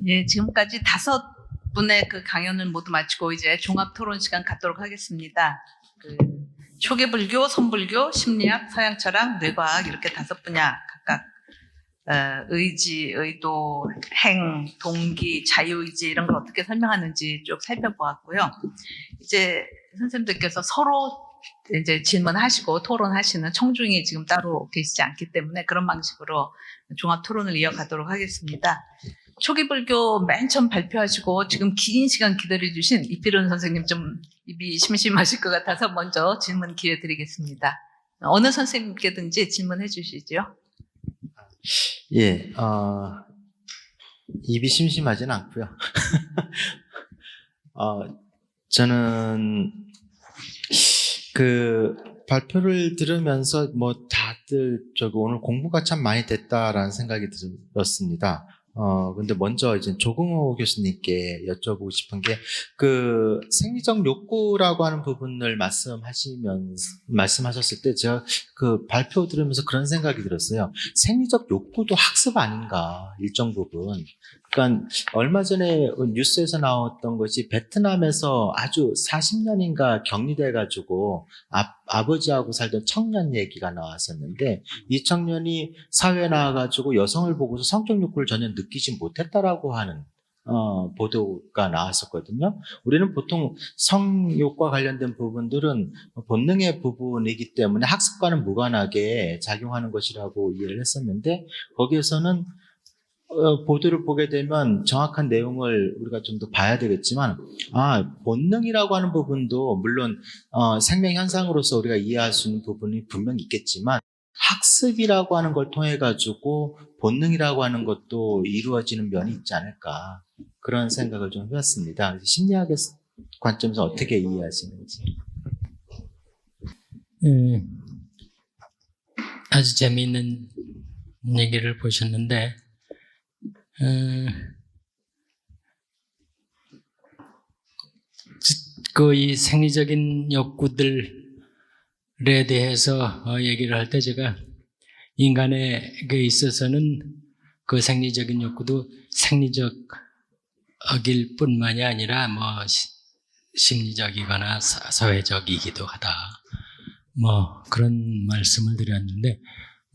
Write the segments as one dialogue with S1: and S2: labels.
S1: 예, 지금까지 5분의 그 강연을 모두 마치고 이제 종합 토론 시간 갖도록 하겠습니다. 초기불교, 선불교, 심리학, 서양철학, 뇌과학 이렇게 5분야 각각 의지, 의도, 행, 동기, 자유의지 이런 걸 어떻게 설명하는지 쭉 살펴보았고요. 이제 선생님들께서 서로 이제 질문하시고 토론하시는 청중이 지금 따로 계시지 않기 때문에 그런 방식으로 종합 토론을 이어가도록 하겠습니다. 초기불교 맨 처음 발표하시고 지금 긴 시간 기다려주신 이필훈 선생님 좀 입이 심심하실 것 같아서 먼저 질문 기회 드리겠습니다. 어느 선생님께든지 질문해 주시죠.
S2: 예, 입이 심심하진 않고요. 저는 그 발표를 들으면서 뭐 다들 오늘 공부가 참 많이 됐다라는 생각이 들었습니다. 근데 먼저 이제 조궁호 교수님께 여쭤보고 싶은 게 그 생리적 욕구라고 하는 부분을 말씀하셨을 때 제가 그 발표 들으면서 그런 생각이 들었어요. 생리적 욕구도 학습 아닌가, 일정 부분. 그러니까 얼마 전에 뉴스에서 나왔던 것이 베트남에서 아주 40년인가 격리돼 가지고 아버지하고 살던 청년 얘기가 나왔었는데 이 청년이 사회에 나와가지고 여성을 보고서 성적 욕구를 전혀 느끼지 못했다라고 하는 보도가 나왔었거든요. 우리는 보통 성욕과 관련된 부분들은 본능의 부분이기 때문에 학습과는 무관하게 작용하는 것이라고 이해를 했었는데 거기에서는 보도를 보게 되면 정확한 내용을 우리가 좀 더 봐야 되겠지만 본능이라고 하는 부분도 물론 생명 현상으로서 우리가 이해할 수 있는 부분이 분명히 있겠지만 학습이라고 하는 걸 통해 가지고 본능이라고 하는 것도 이루어지는 면이 있지 않을까 그런 생각을 좀 해봤습니다. 심리학의 관점에서 어떻게 이해하시는지.
S3: 아주 재미있는 얘기를 보셨는데 이 생리적인 욕구들에 대해서 얘기를 할 때 제가 인간에게 있어서는 그 생리적인 욕구도 생리적일 뿐만이 아니라 뭐 심리적이거나 사회적이기도 하다. 뭐 그런 말씀을 드렸는데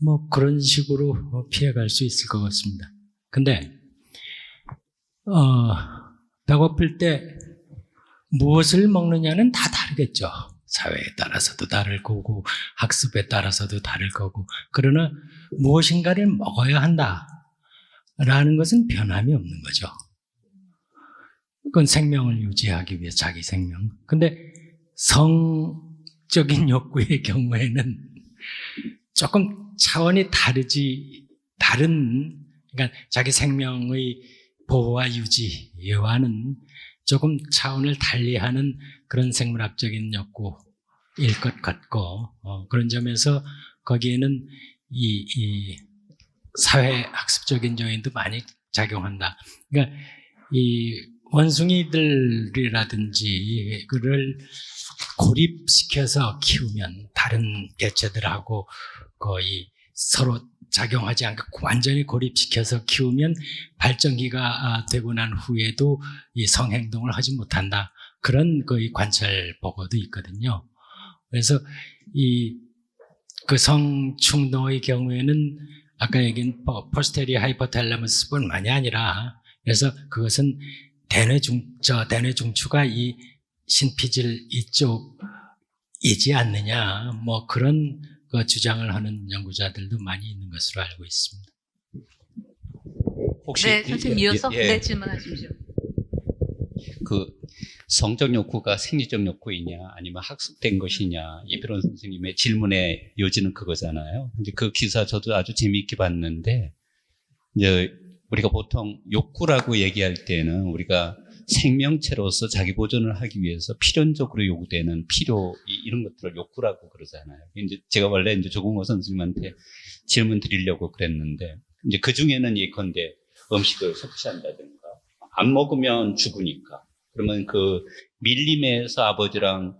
S3: 뭐 그런 식으로 피해갈 수 있을 것 같습니다. 근데 배고플 때 무엇을 먹느냐는 다 다르겠죠. 사회에 따라서도 다를 거고 학습에 따라서도 다를 거고 그러나 무엇인가를 먹어야 한다라는 것은 변함이 없는 거죠. 그건 생명을 유지하기 위해 자기 생명. 근데 성적인 욕구의 경우에는 조금 차원이 다른 그러니까 자기 생명의 보호와 유지와는 조금 차원을 달리하는 그런 생물학적인 욕구일 것 같고 그런 점에서 거기에는 이 사회학습적인 요인도 많이 작용한다. 그러니까 이 원숭이들이라든지 그를 고립시켜서 키우면 다른 개체들하고 거의 서로 작용하지 않고 완전히 고립시켜서 키우면 발전기가 되고 난 후에도 이 성행동을 하지 못한다. 그런 거의 관찰 보고도 있거든요. 그래서 그 성충동의 경우에는 아까 얘기한 포스테리어 하이포탈라머스뿐만이 아니라 그래서 그것은 대뇌 중추가 이 신피질 이쪽이지 않느냐 뭐 그런 그 주장을 하는 연구자들도 많이 있는 것으로 알고 있습니다.
S1: 혹시 네, 선생님 이어서 네, 질문하십시오.
S4: 그 성적 욕구가 생리적 욕구이냐 아니면 학습된 것이냐 이필훈 선생님의 질문의 요지는 그거잖아요. 이제 그 기사 저도 아주 재미있게 봤는데 이제 우리가 보통 욕구라고 얘기할 때는 우리가 생명체로서 자기 보존을 하기 위해서 필연적으로 요구되는 필요 이런 것들을 욕구라고 그러잖아요. 이제 제가 원래 이제 조궁호 선생님한테 질문 드리려고 그랬는데 이제 그 중에는 예컨대 음식을 섭취한다든가 안 먹으면 죽으니까 그러면 그 밀림에서 아버지랑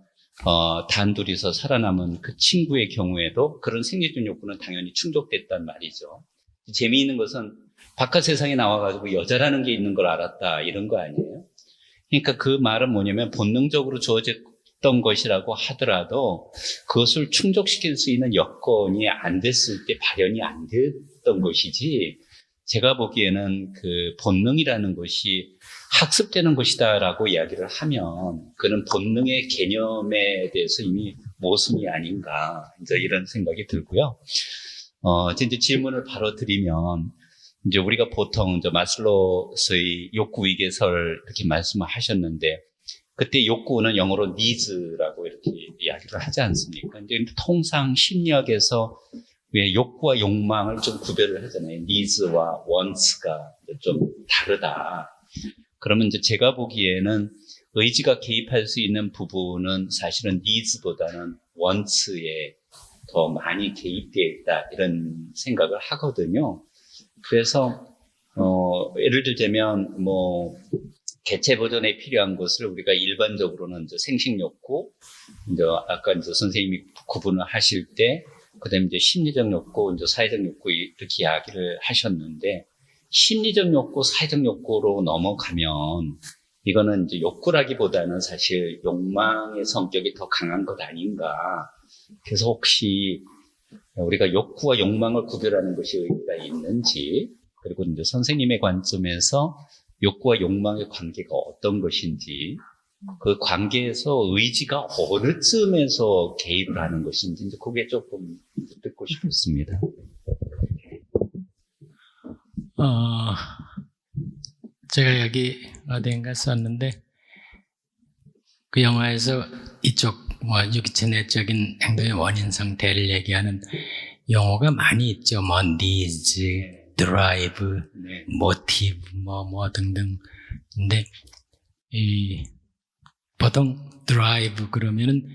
S4: 단둘이서 살아남은 그 친구의 경우에도 그런 생리적 욕구는 당연히 충족됐단 말이죠. 재미있는 것은 바깥 세상에 나와가지고 여자라는 게 있는 걸 알았다 이런 거 아니에요? 그러니까 그 말은 뭐냐면 본능적으로 주어졌던 것이라고 하더라도 그것을 충족시킬 수 있는 여건이 안 됐을 때 발현이 안 됐던 것이지, 제가 보기에는 그 본능이라는 것이 학습되는 것이다라고 이야기를 하면 그는 본능의 개념에 대해서 이미 모순이 아닌가, 이제 이런 생각이 들고요. 이제 질문을 바로 드리면, 이제 우리가 보통 이제 마슬로우의 욕구 위계설 이렇게 말씀을 하셨는데, 그때 욕구는 영어로 needs라고 이렇게 이야기를 하지 않습니까? 이제 통상 심리학에서 왜 욕구와 욕망을 좀 구별을 하잖아요. needs와 wants가 좀 다르다. 그러면 이제 제가 보기에는 의지가 개입할 수 있는 부분은 사실은 needs보다는 wants에 더 많이 개입되어 있다, 이런 생각을 하거든요. 그래서 예를 들자면 개체 보존에 필요한 것을 우리가 일반적으로는 이제 생식 욕구, 이제 아까 이제 선생님이 구분을 하실 때, 그다음에 이제 심리적 욕구, 이제 사회적 욕구 이렇게 이야기를 하셨는데, 심리적 욕구, 사회적 욕구로 넘어가면 이거는 이제 욕구라기보다는 사실 욕망의 성격이 더 강한 것 아닌가. 그래서 혹시 우리가 욕구와 욕망을 구별하는 것이 의미가 있는지, 그리고 이제 선생님의 관점에서 욕구와 욕망의 관계가 어떤 것인지, 그 관계에서 의지가 어느 쯤에서 개입을 하는 것인지, 이제 그게 조금 듣고 싶습니다.
S3: 제가 여기 어딘가 썼는데, 그 영화에서 이쪽 유기체 내적인 행동의 원인 상태를 얘기하는 용어가 많이 있죠. needs, drive, motive, 등등. 근데 보통 drive 그러면은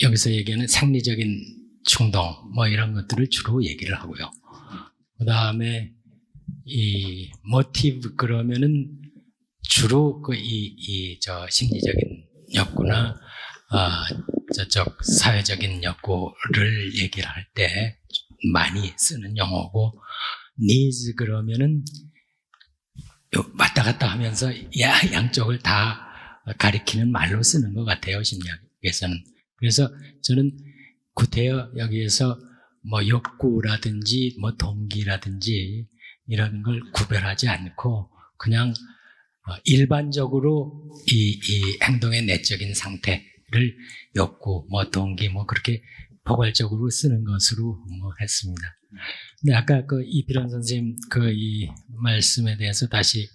S3: 여기서 얘기하는 생리적인 충동 이런 것들을 주로 얘기를 하고요. 그 다음에 이 motive 그러면은 주로 심리적인 욕구나 저쪽 사회적인 욕구를 얘기를 할 때 많이 쓰는 용어고, needs 그러면은 왔다 갔다 하면서 양쪽을 다 가리키는 말로 쓰는 것 같아요, 심리학에서는. 그래서 저는 구태여 여기에서 욕구라든지 동기라든지 이런 걸 구별하지 않고 그냥 일반적으로 이 행동의 내적인 상태를 욕구, 동기 그렇게 포괄적으로 쓰는 것으로 했습니다. 근데 아까 이필원 선생님 이 말씀에 대해서 다시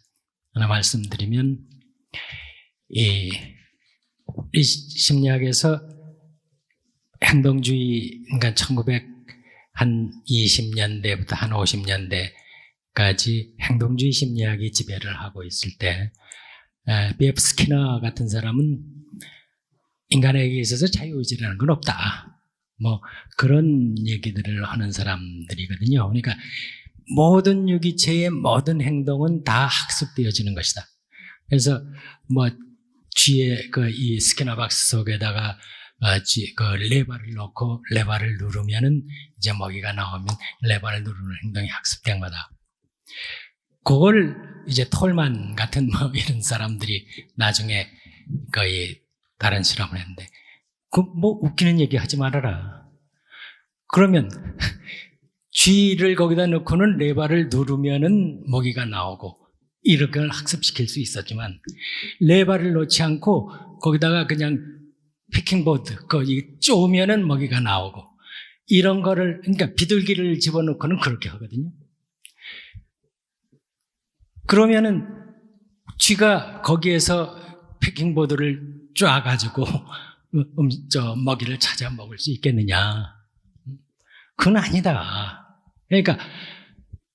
S3: 하나 말씀드리면, 이 심리학에서 행동주의, 그러니까 1920년대부터 한 50년대까지 행동주의 심리학이 지배를 하고 있을 때, B.F. 스키너 같은 사람은 인간에게 있어서 자유의지라는 건 없다, 그런 얘기들을 하는 사람들이거든요. 그러니까 모든 유기체의 모든 행동은 다 학습되어지는 것이다. 그래서 뒤에 이 스키너 박스 속에다가 레버를 넣고 레버를 누르면은 이제 먹이가 나오면 레버를 누르는 행동이 학습된 거다. 그걸 이제 톨만 같은 이런 사람들이 나중에 다른 실험을 했는데, 웃기는 얘기 하지 말아라. 그러면 쥐를 거기다 넣고는 레버를 누르면은 먹이가 나오고 이렇게 학습시킬 수 있었지만, 레버를 넣지 않고 거기다가 그냥 피킹보드 쪼으면은 먹이가 나오고, 이런 거를, 그러니까 비둘기를 집어넣고는 그렇게 하거든요. 그러면은 쥐가 거기에서 패킹보드를 쪼아가지고 먹이를 찾아 먹을 수 있겠느냐? 그건 아니다. 그러니까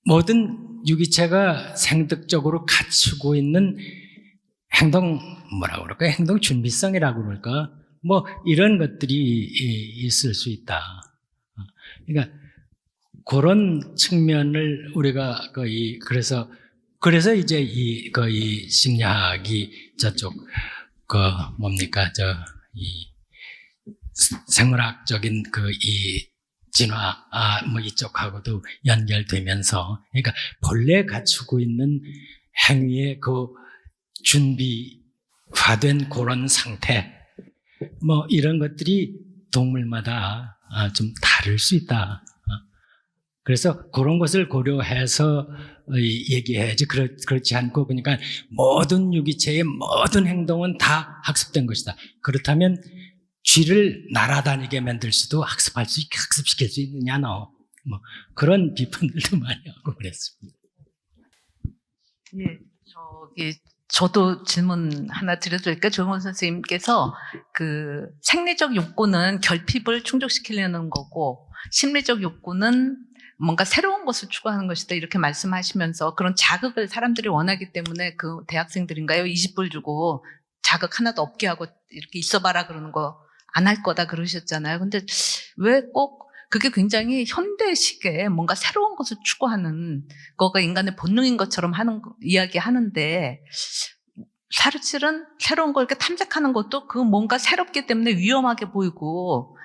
S3: 모든 유기체가 생득적으로 갖추고 있는 행동, 행동 준비성이라고 그럴까? 이런 것들이 있을 수 있다. 그러니까 그런 측면을 우리가 그래서 이제 이 심리학이 저쪽 이 생물학적인 이 진화, 뭐 이쪽하고도 연결되면서, 그러니까 본래 갖추고 있는 행위의 그 준비화된 그런 상태, 뭐 이런 것들이 동물마다 좀 다를 수 있다. 그래서 그런 것을 고려해서 얘기해야지. 그렇지 않고 그러니까 모든 유기체의 모든 행동은 다 학습된 것이다. 그렇다면 쥐를 날아다니게 만들 수도 학습시킬 수 있느냐, 너. 뭐 그런 비판들도 많이 하고 그랬습니다.
S1: 예, 저도 질문 하나 드려도 될까요? 조용원 선생님께서 그 생리적 욕구는 결핍을 충족시키려는 거고 심리적 욕구는 뭔가 새로운 것을 추구하는 것이다 이렇게 말씀하시면서 그런 자극을 사람들이 원하기 때문에 그 대학생들인가요? 20불 주고 자극 하나도 없게 하고 이렇게 있어봐라 그러는 거 안 할 거다 그러셨잖아요. 근데 왜 꼭 그게 굉장히 현대식의 뭔가 새로운 것을 추구하는 거가 인간의 본능인 것처럼 이야기하는데 사실은 새로운 걸 이렇게 탐색하는 것도 그 뭔가 새롭기 때문에 위험하게 보이고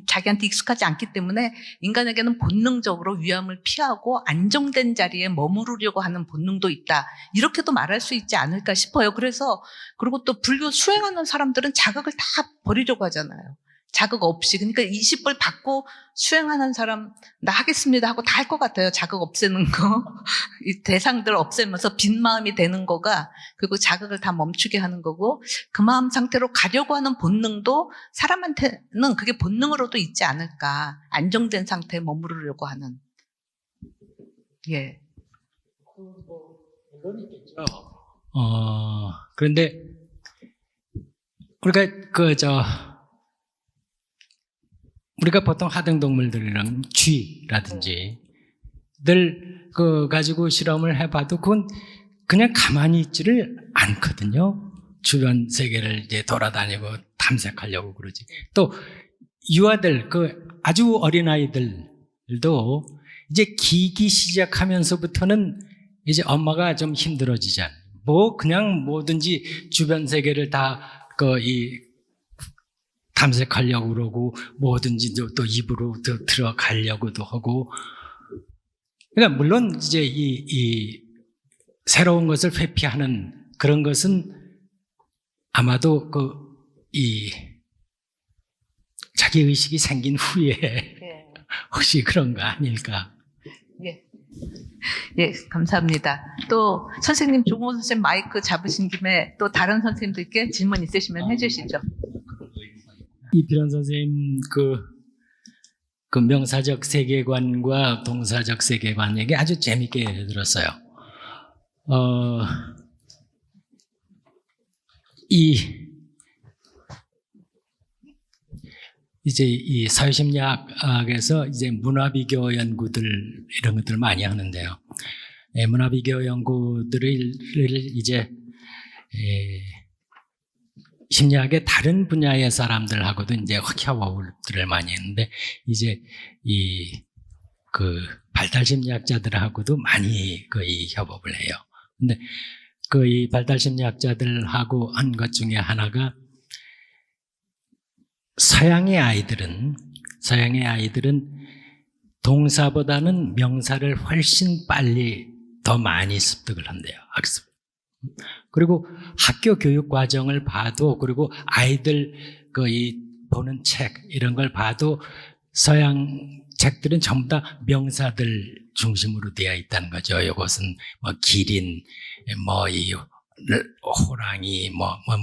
S1: 자기한테 익숙하지 않기 때문에 인간에게는 본능적으로 위험을 피하고 안정된 자리에 머무르려고 하는 본능도 있다. 이렇게도 말할 수 있지 않을까 싶어요. 그리고 또 불교 수행하는 사람들은 자극을 다 버리려고 하잖아요. 자극 없이. 그러니까 20불 받고 수행하는 사람 나 하겠습니다 하고 다 할 것 같아요. 자극 없애는 거. 이 대상들 없애면서 빈 마음이 되는 거가 그리고 자극을 다 멈추게 하는 거고 그 마음 상태로 가려고 하는 본능도 사람한테는 그게 본능으로도 있지 않을까. 안정된 상태에 머무르려고 하는. 예.
S3: 그런데 우리가 보통 하등동물들이랑 쥐라든지 늘 가지고 실험을 해봐도 그건 그냥 가만히 있지를 않거든요. 주변 세계를 이제 돌아다니고 탐색하려고 그러지. 또 유아들, 아주 어린 아이들도 이제 기기 시작하면서부터는 이제 엄마가 좀 힘들어지잖아요. 그냥 뭐든지 주변 세계를 다 탐색하려고 그러고 뭐든지 또 입으로 들어가려고도 하고. 그러니까 물론 이제 이 새로운 것을 회피하는 그런 것은 아마도 이 자기 의식이 생긴 후에 혹시 그런 거 아닐까.
S1: 예, 감사합니다. 또 선생님 조공호 선생님 마이크 잡으신 김에 또 다른 선생님들께 질문 있으시면 해주시죠.
S3: 이필원 선생님 그 명사적 세계관과 동사적 세계관 얘기 아주 재밌게 들었어요. 이제 이 사회심리학에서 이제 문화비교 연구들 이런 것들을 많이 하는데요. 문화비교 연구들을 이제 심리학의 다른 분야의 사람들하고도 이제 협업들을 많이 했는데 이제 발달심리학자들하고도 많이 이 협업을 해요. 근데 이 발달심리학자들하고 한 것 중에 하나가 서양의 아이들은 동사보다는 명사를 훨씬 빨리 더 많이 습득을 한대요. 학습. 그리고 학교 교육 과정을 봐도 그리고 아이들 보는 책 이런 걸 봐도 서양 책들은 전부 다 명사들 중심으로 되어 있다는 거죠. 이것은 기린, 이 호랑이,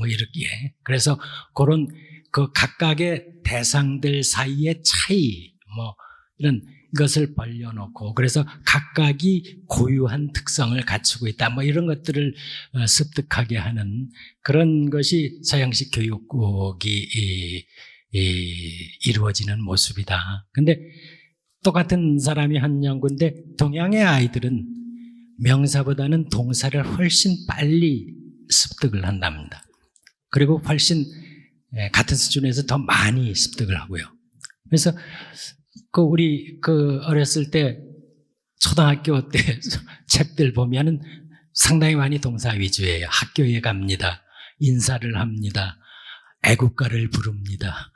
S3: 이렇게. 그래서 그런 각각의 대상들 사이의 차이, 이런 것을 벌려놓고, 그래서 각각이 고유한 특성을 갖추고 있다, 이런 것들을 습득하게 하는 그런 것이 서양식 교육이 이루어지는 모습이다. 근데 똑같은 사람이 한 연구인데, 동양의 아이들은 명사보다는 동사를 훨씬 빨리 습득을 한답니다. 그리고 훨씬 같은 수준에서 더 많이 습득을 하고요. 그래서 우리 어렸을 때 초등학교 때 책들 보면은 상당히 많이 동사 위주예요. 학교에 갑니다. 인사를 합니다. 애국가를 부릅니다.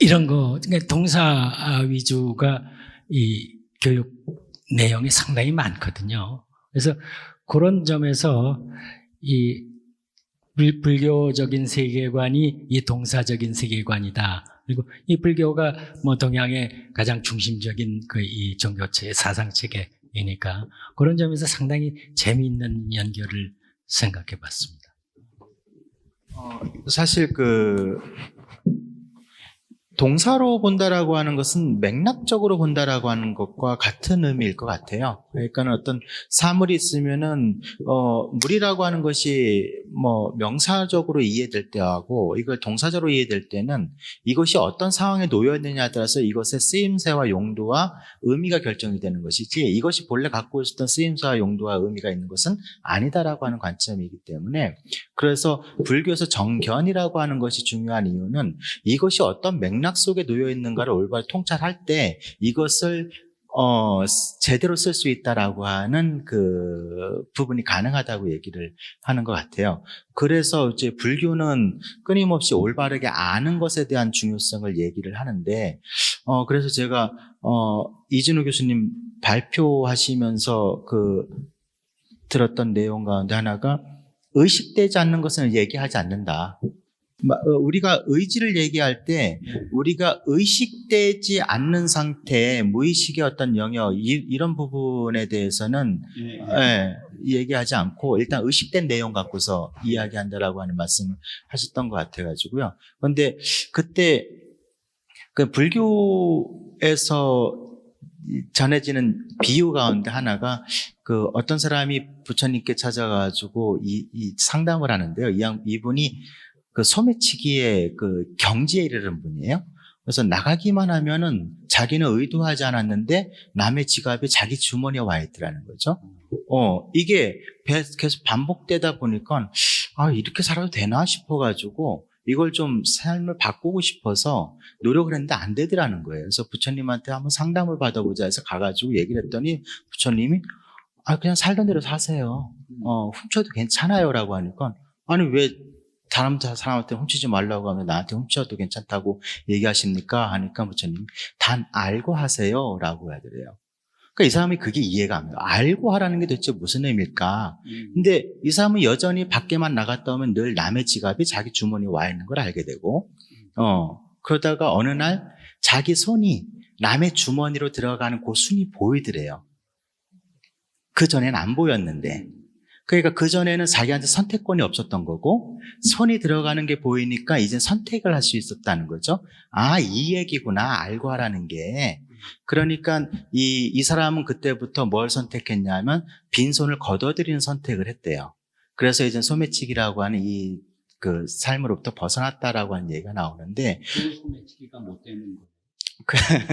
S3: 이런 거, 그러니까 동사 위주가 이 교육 내용이 상당히 많거든요. 그래서 그런 점에서 이 불교적인 세계관이 이 동사적인 세계관이다. 그리고 이 불교가 뭐 동양의 가장 중심적인 그 이 종교체의 사상 체계이니까 그런 점에서 상당히 재미있는 연결을 생각해 봤습니다.
S2: 사실 동사로 본다라고 하는 것은 맥락적으로 본다라고 하는 것과 같은 의미일 것 같아요. 그러니까 어떤 사물이 있으면은 물이라고 하는 것이 뭐 명사적으로 이해될 때하고 이걸 동사적으로 이해될 때는 이것이 어떤 상황에 놓여 있느냐에 따라서 이것의 쓰임새와 용도와 의미가 결정이 되는 것이지 이것이 본래 갖고 있었던 쓰임새와 용도와 의미가 있는 것은 아니다라고 하는 관점이기 때문에 그래서 불교에서 정견이라고 하는 것이 중요한 이유는 이것이 어떤 맥락 속에 놓여 있는가를 올바로 통찰할 때 이것을 제대로 쓸 수 있다라고 하는 그 부분이 가능하다고 얘기를 하는 것 같아요. 그래서 이제 불교는 끊임없이 올바르게 아는 것에 대한 중요성을 얘기를 하는데, 그래서 제가 이진우 교수님 발표하시면서 들었던 내용 가운데 하나가 의식되지 않는 것을 얘기하지 않는다. 우리가 의지를 얘기할 때 우리가 의식되지 않는 상태의 무의식의 어떤 영역 이런 부분에 대해서는 얘기하지 않고 일단 의식된 내용 갖고서 이야기한다라고 하는 말씀을 하셨던 것 같아가지고요. 그런데 그때 그 불교에서 전해지는 비유 가운데 하나가 어떤 사람이 부처님께 찾아가지고 이 상담을 하는데요. 이분이 소매치기의 경지에 이르는 분이에요. 그래서 나가기만 하면은 자기는 의도하지 않았는데 남의 지갑이 자기 주머니에 와 있더라는 거죠. 이게 계속 반복되다 보니까 이렇게 살아도 되나 싶어가지고 이걸 좀 삶을 바꾸고 싶어서 노력을 했는데 안 되더라는 거예요. 그래서 부처님한테 한번 상담을 받아보자 해서 가가지고 얘기를 했더니 부처님이 그냥 살던 대로 사세요. 훔쳐도 괜찮아요라고 하니까 아니 왜 다른 사람한테 훔치지 말라고 하면 나한테 훔쳐도 괜찮다고 얘기하십니까? 하니까 부처님 단 알고 하세요 라고 하더래요. 그러니까 이 사람이 그게 이해가 안 돼요. 알고 하라는 게 도대체 무슨 의미일까? 근데 이 사람은 여전히 밖에만 나갔다 오면 늘 남의 지갑이 자기 주머니에 와 있는 걸 알게 되고 그러다가 어느 날 자기 손이 남의 주머니로 들어가는 그 순이 보이더래요. 그전에는 안 보였는데 그러니까 그전에는 자기한테 선택권이 없었던 거고 손이 들어가는 게 보이니까 이제 선택을 할 수 있었다는 거죠. 이 얘기구나. 알고 하라는 게. 그러니까 이 사람은 그때부터 뭘 선택했냐면 빈손을 걷어들이는 선택을 했대요. 그래서 이제 소매치기라고 하는 삶으로부터 벗어났다라고 하는 얘기가 나오는데
S4: 소매치기가 못 되는 거예요.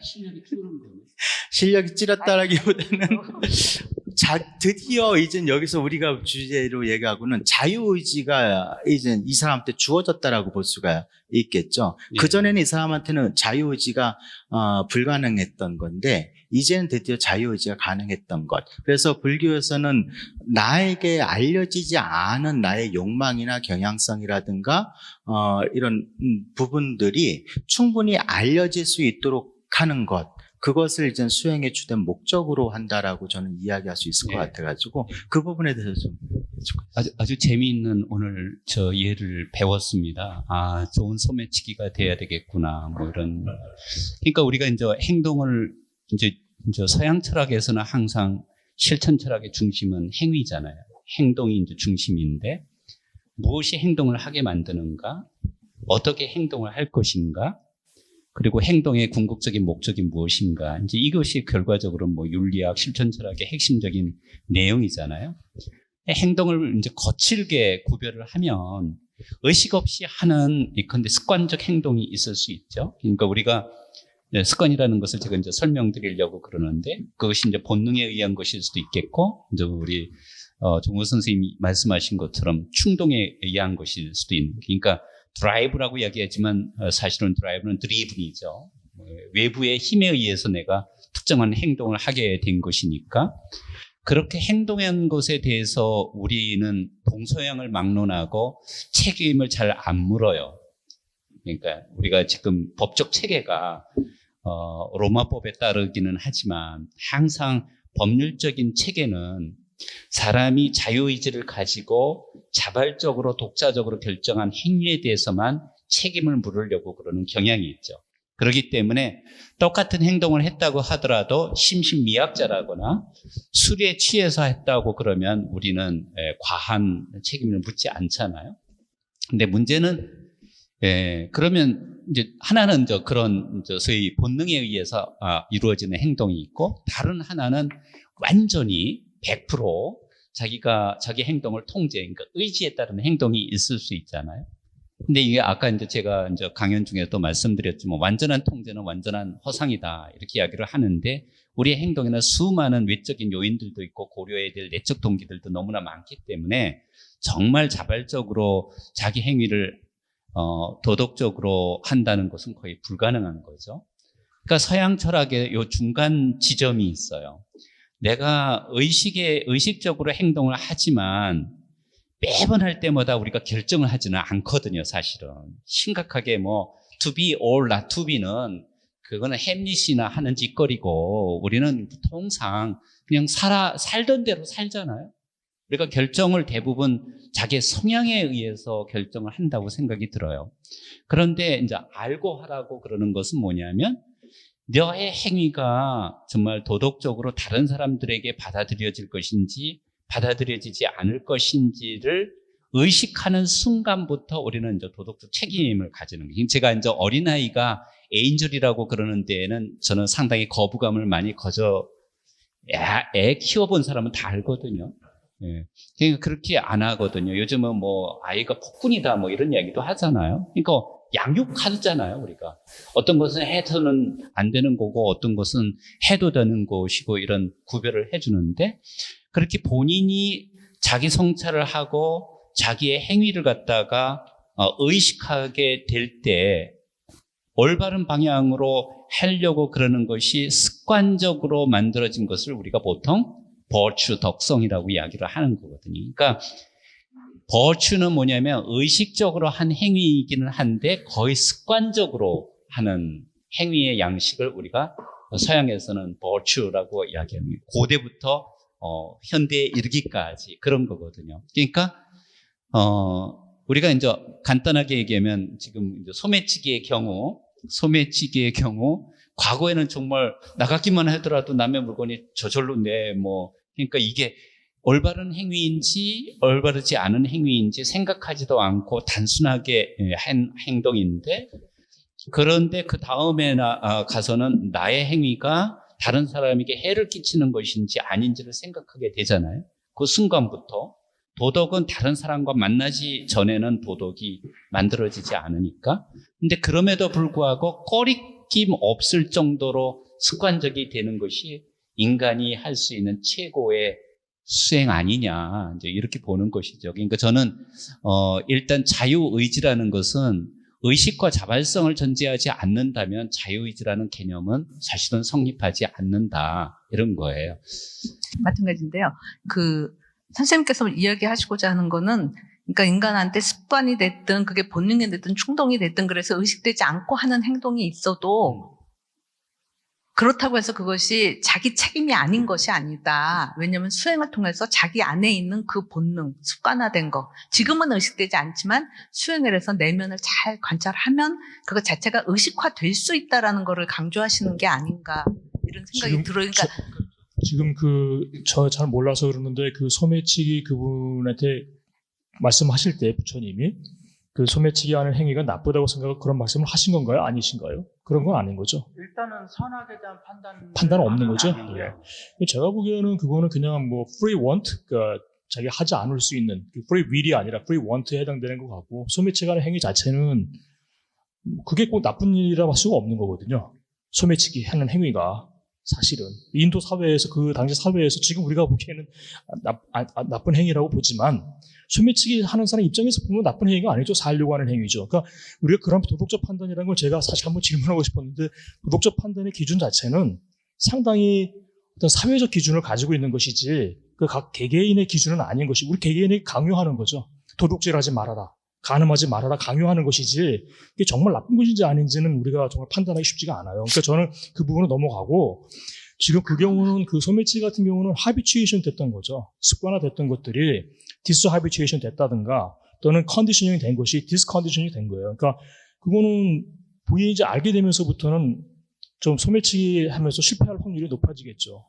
S4: 실력이 줄은 거예요.
S2: 실력이 찌렸다라기보다는 드디어 이제 여기서 우리가 주제로 얘기하고는 자유의지가 이제 이 사람한테 주어졌다라고 볼 수가 있겠죠. 그전에는 이 사람한테는 자유의지가 불가능했던 건데 이제는 드디어 자유의지가 가능했던 것. 그래서 불교에서는 나에게 알려지지 않은 나의 욕망이나 경향성이라든가 이런 부분들이 충분히 알려질 수 있도록 하는 것. 그것을 이제 수행의 주된 목적으로 한다라고 저는 이야기할 수 있을 것 같아가지고 그 부분에 대해서 좀
S4: 아주 재미있는 오늘 저 예를 배웠습니다. 좋은 소매치기가 돼야 되겠구나. 뭐 이런. 그러니까 우리가 이제 행동을 이제 서양 철학에서는 항상 실천 철학의 중심은 행위잖아요. 행동이 이제 중심인데 무엇이 행동을 하게 만드는가? 어떻게 행동을 할 것인가? 그리고 행동의 궁극적인 목적이 무엇인가? 이제 이것이 결과적으로 윤리학, 실천 철학의 핵심적인 내용이잖아요. 행동을 이제 거칠게 구별을 하면 의식 없이 하는 근데 습관적 행동이 있을 수 있죠. 그러니까 우리가 습관이라는 것을 제가 이제 설명드리려고 그러는데 그것이 이제 본능에 의한 것일 수도 있겠고, 이제 우리 종호 선생님이 말씀하신 것처럼 충동에 의한 것일 수도 있는. 그러니까 드라이브라고 이야기하지만 사실은 드라이브는 드리븐이죠. 외부의 힘에 의해서 내가 특정한 행동을 하게 된 것이니까 그렇게 행동한 것에 대해서 우리는 동서양을 막론하고 책임을 잘 안 물어요. 그러니까 우리가 지금 법적 체계가 로마법에 따르기는 하지만 항상 법률적인 체계는 사람이 자유의지를 가지고 자발적으로 독자적으로 결정한 행위에 대해서만 책임을 물으려고 그러는 경향이 있죠. 그렇기 때문에 똑같은 행동을 했다고 하더라도 심신미약자라거나 술에 취해서 했다고 그러면 우리는 과한 책임을 묻지 않잖아요. 근데 문제는 그러면 이제 하나는 그런 소위 본능에 의해서 이루어지는 행동이 있고, 다른 하나는 완전히 100% 자기가 자기 행동을 그러니까 의지에 따른 행동이 있을 수 있잖아요. 근데 이게 아까 제가 강연 중에도 말씀드렸지만 완전한 통제는 완전한 허상이다 이렇게 이야기를 하는데, 우리의 행동에는 수많은 외적인 요인들도 있고 고려해야 될 내적 동기들도 너무나 많기 때문에 정말 자발적으로 자기 행위를 도덕적으로 한다는 것은 거의 불가능한 거죠. 그러니까 서양 철학의 요 중간 지점이 있어요. 내가 의식적으로 행동을 하지만 매번 할 때마다 우리가 결정을 하지는 않거든요, 사실은. 심각하게 to be or not to be는 그거는 햄릿이나 하는 짓거리고, 우리는 통상 그냥 살던 대로 살잖아요. 우리가 결정을 대부분 자기의 성향에 의해서 결정을 한다고 생각이 들어요. 그런데 이제 알고 하라고 그러는 것은 뭐냐면, 너의 행위가 정말 도덕적으로 다른 사람들에게 받아들여질 것인지 받아들여지지 않을 것인지를 의식하는 순간부터 우리는 이제 도덕적 책임을 가지는 거예요. 제가 어린아이가 에인절이라고 그러는 데에는 저는 상당히 거부감을 많이 애 키워본 사람은 다 알거든요. 예. 그러니까 그렇게 안 하거든요. 요즘은 아이가 폭군이다 이런 이야기도 하잖아요. 그러니까 양육하잖아요, 우리가. 어떤 것은 해서는 안 되는 거고 어떤 것은 해도 되는 것이고 이런 구별을 해주는데, 그렇게 본인이 자기 성찰을 하고 자기의 행위를 갖다가 의식하게 될 때 올바른 방향으로 하려고 그러는 것이 습관적으로 만들어진 것을 우리가 보통 버추, 덕성이라고 이야기를 하는 거거든요. 그러니까 버추는 뭐냐면 의식적으로 한 행위이기는 한데 거의 습관적으로 하는 행위의 양식을 우리가 서양에서는 버추라고 이야기합니다. 고대부터 현대에 이르기까지 그런 거거든요. 그러니까 우리가 이제 간단하게 얘기하면 지금 소매치기의 경우 과거에는 정말 나가기만 하더라도 남의 물건이 저절로 그러니까 이게 올바른 행위인지 올바르지 않은 행위인지 생각하지도 않고 단순하게 한 행동인데, 그런데 그 다음에 가서는 나의 행위가 다른 사람에게 해를 끼치는 것인지 아닌지를 생각하게 되잖아요. 그 순간부터 도덕은 다른 사람과 만나지 전에는 도덕이 만들어지지 않으니까. 근데 그럼에도 불구하고 꺼리낌 없을 정도로 습관적이 되는 것이 인간이 할 수 있는 최고의 수행 아니냐, 이제 이렇게 보는 것이죠. 그러니까 저는 일단 자유의지라는 것은 의식과 자발성을 전제하지 않는다면 자유의지라는 개념은 사실은 성립하지 않는다, 이런 거예요.
S1: 마찬가지인데요. 선생님께서 이야기하시고자 하는 거는, 그러니까 인간한테 습관이 됐든 그게 본능이 됐든 충동이 됐든 그래서 의식되지 않고 하는 행동이 있어도 그렇다고 해서 그것이 자기 책임이 아닌 것이 아니다. 왜냐하면 수행을 통해서 자기 안에 있는 그 본능, 습관화된 거, 지금은 의식되지 않지만 수행을 해서 내면을 잘 관찰하면 그것 자체가 의식화될 수 있다라는 거를 강조하시는 게 아닌가, 이런 생각이 들어요. 그러니까
S5: 지금 저 잘 몰라서 그러는데 소매치기 그분한테 말씀하실 때 부처님이 소매치기 하는 행위가 나쁘다고 생각하고 그런 말씀을 하신 건가요? 아니신가요? 그런 건 아닌 거죠?
S2: 일단은 선악에 대한
S5: 판단은 없는 거죠? 예. 제가 보기에는 그거는 그냥 free want, 그러니까 자기 하지 않을 수 있는 free will이 아니라 free want에 해당되는 것 같고, 소매치기 하는 행위 자체는 그게 꼭 나쁜 일이라고 할 수가 없는 거거든요. 소매치기 하는 행위가 사실은 인도 사회에서, 그 당시 사회에서 지금 우리가 보기에는 나쁜 행위라고 보지만 소매치기 하는 사람 입장에서 보면 나쁜 행위가 아니죠. 살려고 하는 행위죠. 그러니까 우리가 그런 도덕적 판단이라는 걸 제가 사실 한번 질문하고 싶었는데, 도덕적 판단의 기준 자체는 상당히 어떤 사회적 기준을 가지고 있는 것이지 그 각 개개인의 기준은 아닌 것이, 우리 개개인에게 강요하는 거죠. 도둑질 하지 말아라. 간음하지 말아라 강요하는 것이지 이게 정말 나쁜 것인지 아닌지는 우리가 정말 판단하기 쉽지가 않아요. 그러니까 저는 그 부분은 넘어가고 지금 그 경우는 그 소매치기 같은 경우는 하비추에이션 됐던 거죠. 습관화됐던 것들이 디스하비추에이션 됐다든가 또는 컨디셔닝이 된 것이 디스컨디셔닝이 된 거예요. 그러니까 그거는 본인이 이제 알게 되면서부터는 좀 소매치기 하면서 실패할 확률이 높아지겠죠.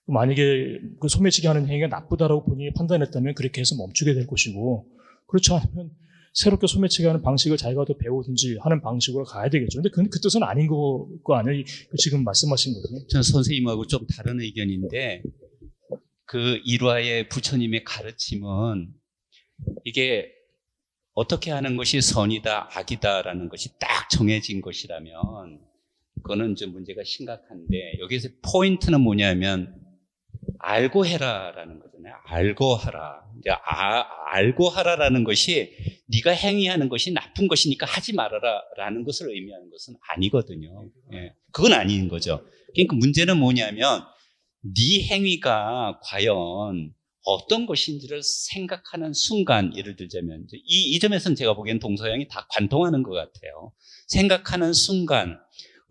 S5: 만약에 그 소매치기 하는 행위가 나쁘다라고 본인이 판단했다면 그렇게 해서 멈추게 될 것이고, 그렇지 않으면 새롭게 소매치기 하는 방식을 자기가 더 배우든지 하는 방식으로 가야 되겠죠. 근데 그 뜻은 아닌 거 아니에요? 지금 말씀하신 거죠.
S4: 저는 선생님하고 좀 다른 의견인데, 그 일화의 부처님의 가르침은 이게 어떻게 하는 것이 선이다, 악이다라는 것이 딱 정해진 것이라면 그거는 좀 문제가 심각한데, 여기서 포인트는 뭐냐면 알고 해라라는 거잖아요. 알고 하라. 이제 알고 하라라는 것이 네가 행위하는 것이 나쁜 것이니까 하지 말아라라는 것을 의미하는 것은 아니거든요. 예, 그건 아닌 거죠. 그러니까 문제는 뭐냐면 네 행위가 과연 어떤 것인지를 생각하는 순간, 예를 들자면 이 점에서는 제가 보기엔 동서양이 다 관통하는 것 같아요. 생각하는 순간,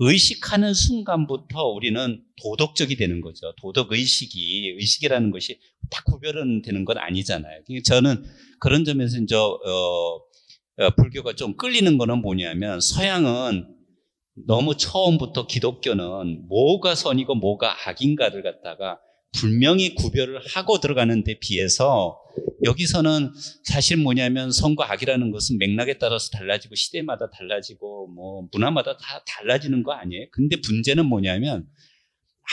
S4: 의식하는 순간부터 우리는 도덕적이 되는 거죠. 의식이라는 것이 다 구별은 되는 건 아니잖아요. 저는 그런 점에서 이제 불교가 좀 끌리는 거는 뭐냐면, 서양은 너무 처음부터 기독교는 뭐가 선이고 뭐가 악인가를 갖다가 분명히 구별을 하고 들어가는 데 비해서, 여기서는 사실 뭐냐면 선과 악이라는 것은 맥락에 따라서 달라지고 시대마다 달라지고 뭐 문화마다 다 달라지는 거 아니에요. 근데 문제는 뭐냐면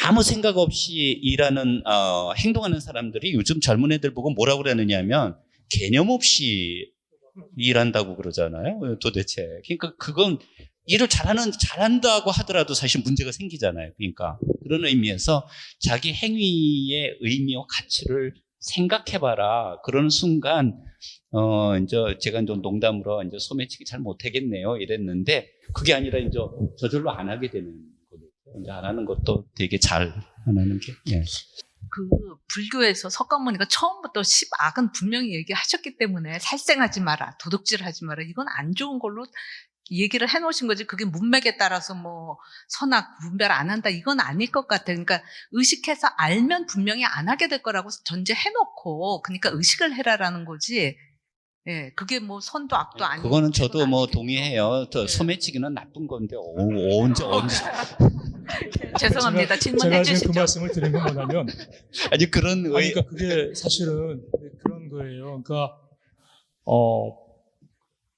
S4: 아무 생각 없이 일하는 행동하는 사람들이 요즘 젊은 애들 보고 뭐라고 그러느냐면 개념 없이 일한다고 그러잖아요. 도대체. 그러니까 그건 일을 잘한다고 하더라도 사실 문제가 생기잖아요. 그러니까 그런 의미에서 자기 행위의 의미와 가치를 생각해봐라. 그러는 순간, 이제 제가 좀 농담으로 이제 소매치기 잘 못하겠네요. 이랬는데, 그게 아니라 이제 저절로 안 하게 되는 거죠. 이제 안 하는 것도 되게 잘 안 하는 게. 예.
S1: 그 불교에서 석가모니가 처음부터 10악은 분명히 얘기하셨기 때문에 살생하지 마라, 도둑질하지 마라, 이건 안 좋은 걸로 얘기를 해놓으신 거지. 그게 문맥에 따라서 뭐 선악 분별 안 한다 이건 아닐 것 같아요. 그러니까 의식해서 알면 분명히 안 하게 될 거라고 전제해놓고, 그러니까 의식을 해라라는 거지. 예, 그게 뭐 선도 악도 아니고.
S4: 그거는 저도 뭐
S1: 아니겠죠.
S4: 동의해요.
S1: 네.
S4: 소매치기는 나쁜 건데 언제
S1: 죄송합니다.
S5: 제가
S1: 질문해
S5: 지금
S1: 주시죠.
S5: 그 말씀을 드린 건 뭐냐면,
S4: 아니 그런
S5: 그러니까 그게 사실은 그런 거예요. 그러니까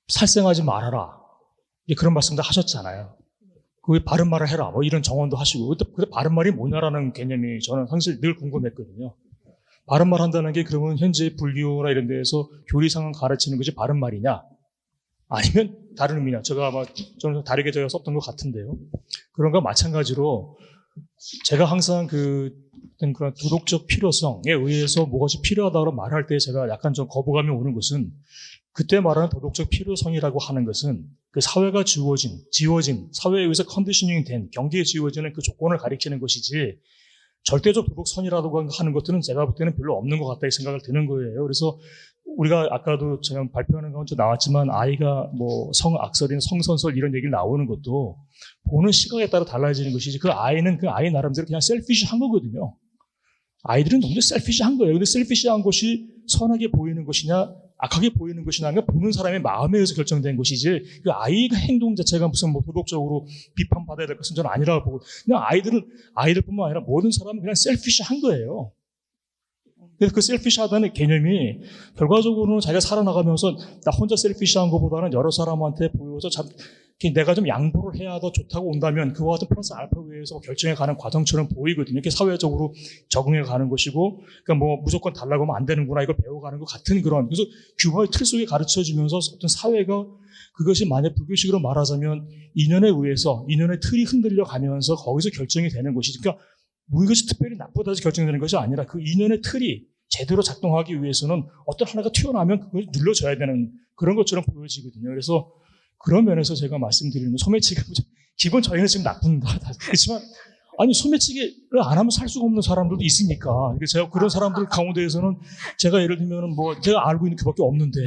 S5: 살생하지 말아라. 그런 말씀도 하셨잖아요. 그 바른 말을 해라. 뭐 이런 정언도 하시고. 근데 바른 말이 뭐냐라는 개념이 저는 사실 늘 궁금했거든요. 바른 말 한다는 게 그러면 현재 불교나 이런 데에서 교리상을 가르치는 것이 바른 말이냐? 아니면 다른 의미냐? 제가 아마 좀 다르게 제가 썼던 것 같은데요. 그런 거 마찬가지로 제가 항상 어떤 그런 도덕적 필요성에 의해서 무엇이 필요하다고 말할 때 제가 약간 좀 거부감이 오는 것은, 그때 말하는 도덕적 필요성이라고 하는 것은 그 사회가 지워진 사회에 의해서 컨디셔닝 된 경계에 지워지는 그 조건을 가리키는 것이지, 절대적 도덕선이라고 하는 것들은 제가 볼 때는 별로 없는 것 같다 이 생각을 드는 거예요. 그래서 우리가 아까도 제가 발표하는 가운데 나왔지만, 아이가 뭐 성악설이나 성선설 이런 얘기를 나오는 것도 보는 시각에 따라 달라지는 것이지, 그 아이는 그 아이 나름대로 그냥 셀피시한 거거든요. 아이들은 너무 셀피시한 거예요. 근데 셀피시한 것이 선하게 보이는 것이냐 악하게 보이는 것이냐, 보는 사람의 마음에 의해서 결정된 것이지, 그 아이의 행동 자체가 무슨 뭐 도덕적으로 비판받아야 될 것은 저는 아니라고 보고, 그냥 아이들뿐만 아니라 모든 사람은 그냥 셀피시한 거예요. 그래서 그 셀피시하다는 개념이 결과적으로는 자기가 살아나가면서 나 혼자 셀피시한 것보다는 여러 사람한테 보여서 내가 좀 양보를 해야 더 좋다고 온다면 그와 같은 플러스 알파에 의해서 결정해가는 과정처럼 보이거든요. 이렇게 사회적으로 적응해가는 것이고, 그러니까 뭐 무조건 달라고 하면 안 되는구나 이걸 배워가는 것 같은 그런, 그래서 규범의 틀 속에 가르쳐주면서 어떤 사회가 그것이 만약 불교식으로 말하자면 인연에 의해서 인연의 틀이 흔들려 가면서 거기서 결정이 되는 것이지, 그러니까 뭐 이것이 특별히 나쁘다 해서 결정되는 것이 아니라 그 인연의 틀이 제대로 작동하기 위해서는 어떤 하나가 튀어나오면 그걸 눌러줘야 되는 그런 것처럼 보여지거든요. 그래서 그런 면에서 제가 말씀드리는 소매치기가 기본 저희는 지금 나쁜다. 그렇지만 아니 소매치기를 안 하면 살 수가 없는 사람들도 있으니까, 제가 그런 사람들 가운데에서는 제가 예를 들면 뭐 제가 알고 있는 그밖에 없는데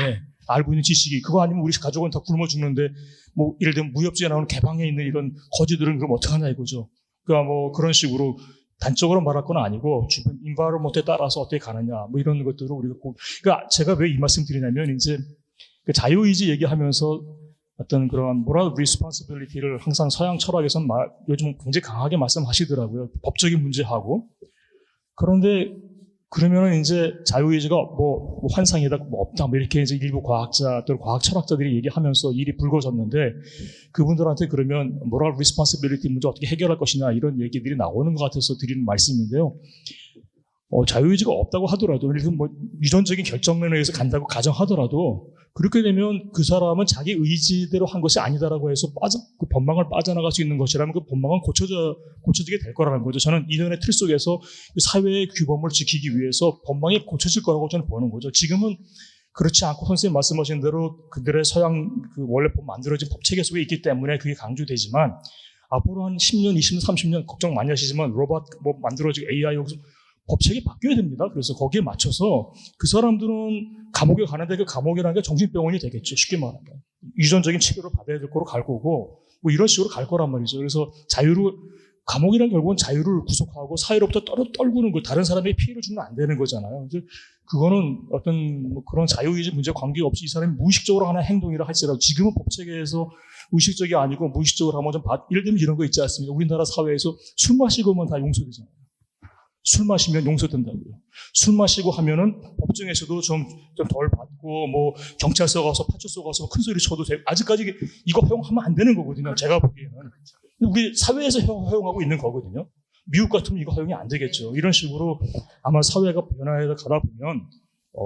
S5: 알고 있는 지식이 그거 아니면 우리 가족은 다 굶어 죽는데 뭐 예를 들면 무협지에 나오는 개방에 있는 이런 거지들은 그럼 어떡하냐 이거죠. 그러니까 뭐 그런 식으로 단적으로 말할 건 아니고 주변 인바이러먼트에 따라서 어떻게 가느냐 뭐 이런 것들을 우리가 그러니까 제가 왜 이 말씀 드리냐면 이제 그 자유의지 얘기하면서 어떤 그런 moral responsibility를 항상 서양 철학에서는 요즘 굉장히 강하게 말씀하시더라고요. 법적인 문제하고. 그런데 그러면은 이제 자유의지가 뭐 환상이다, 뭐 없다, 뭐 이렇게 이제 일부 과학자들, 과학 철학자들이 얘기하면서 일이 불거졌는데 그분들한테 그러면 moral responsibility 문제 어떻게 해결할 것이냐 이런 얘기들이 나오는 것 같아서 드리는 말씀인데요. 자유의지가 없다고 하더라도, 뭐 유전적인 결정론에 의해서 간다고 가정하더라도 그렇게 되면 그 사람은 자기 의지대로 한 것이 아니다라고 해서 그 법망을 빠져나갈 수 있는 것이라면 그 법망은 고쳐지게 될 거라는 거죠. 저는 이론의 틀 속에서 사회의 규범을 지키기 위해서 법망이 고쳐질 거라고 저는 보는 거죠. 지금은 그렇지 않고 선생님 말씀하신 대로 그들의 서양 그 원래 만들어진 법 체계 속에 있기 때문에 그게 강조되지만 앞으로 한 10년, 20년, 30년 걱정 많이 하시지만 로봇 뭐 만들어지고 AI 여기서 법칙이 바뀌어야 됩니다. 그래서 거기에 맞춰서 그 사람들은 감옥에 가는데 그 감옥이라는 게 정신병원이 되겠죠. 쉽게 말하면. 유전적인 치료를 받아야 될 거로 갈 거고 뭐 이런 식으로 갈 거란 말이죠. 그래서 감옥이란 결국은 자유를 구속하고 사회로부터 떨구는 거 다른 사람에게 피해를 주면 안 되는 거잖아요. 이제 그거는 어떤 뭐 그런 자유의지 문제 관계없이 이 사람이 무의식적으로 하는 행동이라 할지라도 지금은 법체계에서 의식적이 아니고 무의식적으로 하면 좀 예를 들면 이런 거 있지 않습니까? 우리나라 사회에서 술 마시고면 다 용서되잖아요. 술 마시면 용서된다고요. 술 마시고 하면은 법정에서도 좀 덜 받고 뭐 경찰서 가서 파출소 가서 큰 소리 쳐도 되고 아직까지 이거 허용하면 안 되는 거거든요. 제가 보기에는 우리 사회에서 허용하고 있는 거거든요. 미국 같으면 이거 허용이 안 되겠죠. 이런 식으로 아마 사회가 변화해 가다 보면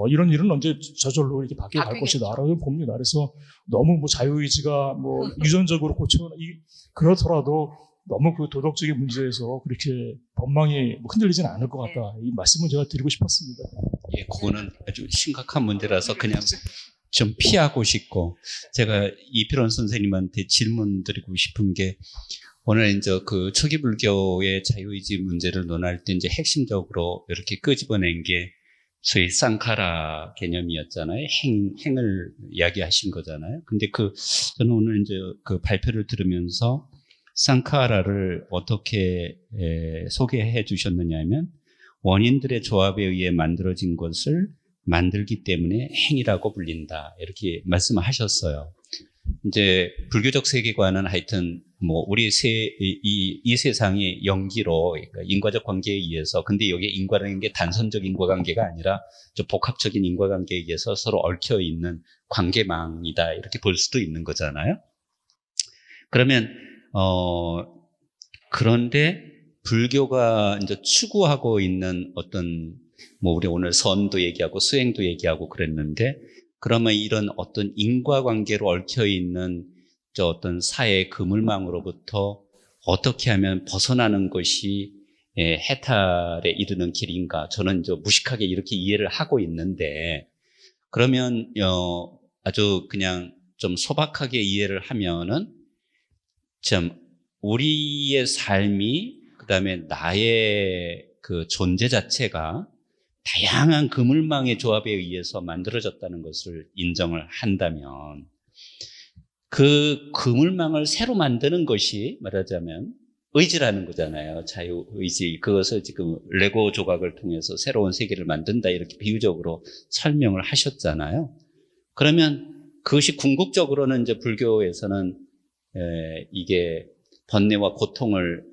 S5: 이런 일은 언제 저절로 이렇게 바뀔 것이다라고 봅니다. 그래서 너무 뭐 자유의지가 뭐 유전적으로 그렇더라도 너무 그 도덕적인 문제에서 그렇게 법망이 흔들리지는 않을 것 같다. 이 말씀을 제가 드리고 싶었습니다.
S4: 예, 그거는 아주 심각한 문제라서 그냥 좀 피하고 싶고, 제가 이필원 선생님한테 질문 드리고 싶은 게, 오늘 이제 그 초기 불교의 자유의지 문제를 논할 때 이제 핵심적으로 이렇게 끄집어낸 게 소위 쌍카라 개념이었잖아요. 행을 이야기하신 거잖아요. 근데 저는 오늘 이제 그 발표를 들으면서 쌍카라를 어떻게 소개해 주셨느냐면 원인들의 조합에 의해 만들어진 것을 만들기 때문에 행이라고 불린다. 이렇게 말씀을 하셨어요. 이제 불교적 세계관은 하여튼 뭐 우리 이 세상이 연기로 그러니까 인과적 관계에 의해서, 근데 여기 인과라는 게 단선적 인과관계가 아니라 좀 복합적인 인과관계에 의해서 서로 얽혀 있는 관계망이다. 이렇게 볼 수도 있는 거잖아요. 그러면 그런데 불교가 이제 추구하고 있는 어떤 뭐 우리 오늘 선도 얘기하고 수행도 얘기하고 그랬는데, 그러면 이런 어떤 인과관계로 얽혀 있는 저 어떤 사회의 그물망으로부터 어떻게 하면 벗어나는 것이 해탈에 이르는 길인가? 저는 저 무식하게 이렇게 이해를 하고 있는데, 그러면 아주 그냥 좀 소박하게 이해를 하면은 참 우리의 삶이 그다음에 나의 그 존재 자체가 다양한 그물망의 조합에 의해서 만들어졌다는 것을 인정을 한다면, 그 그물망을 새로 만드는 것이 말하자면 의지라는 거잖아요. 자유의지. 그것을 지금 레고 조각을 통해서 새로운 세계를 만든다 이렇게 비유적으로 설명을 하셨잖아요. 그러면 그것이 궁극적으로는 이제 불교에서는 이게 번뇌와 고통을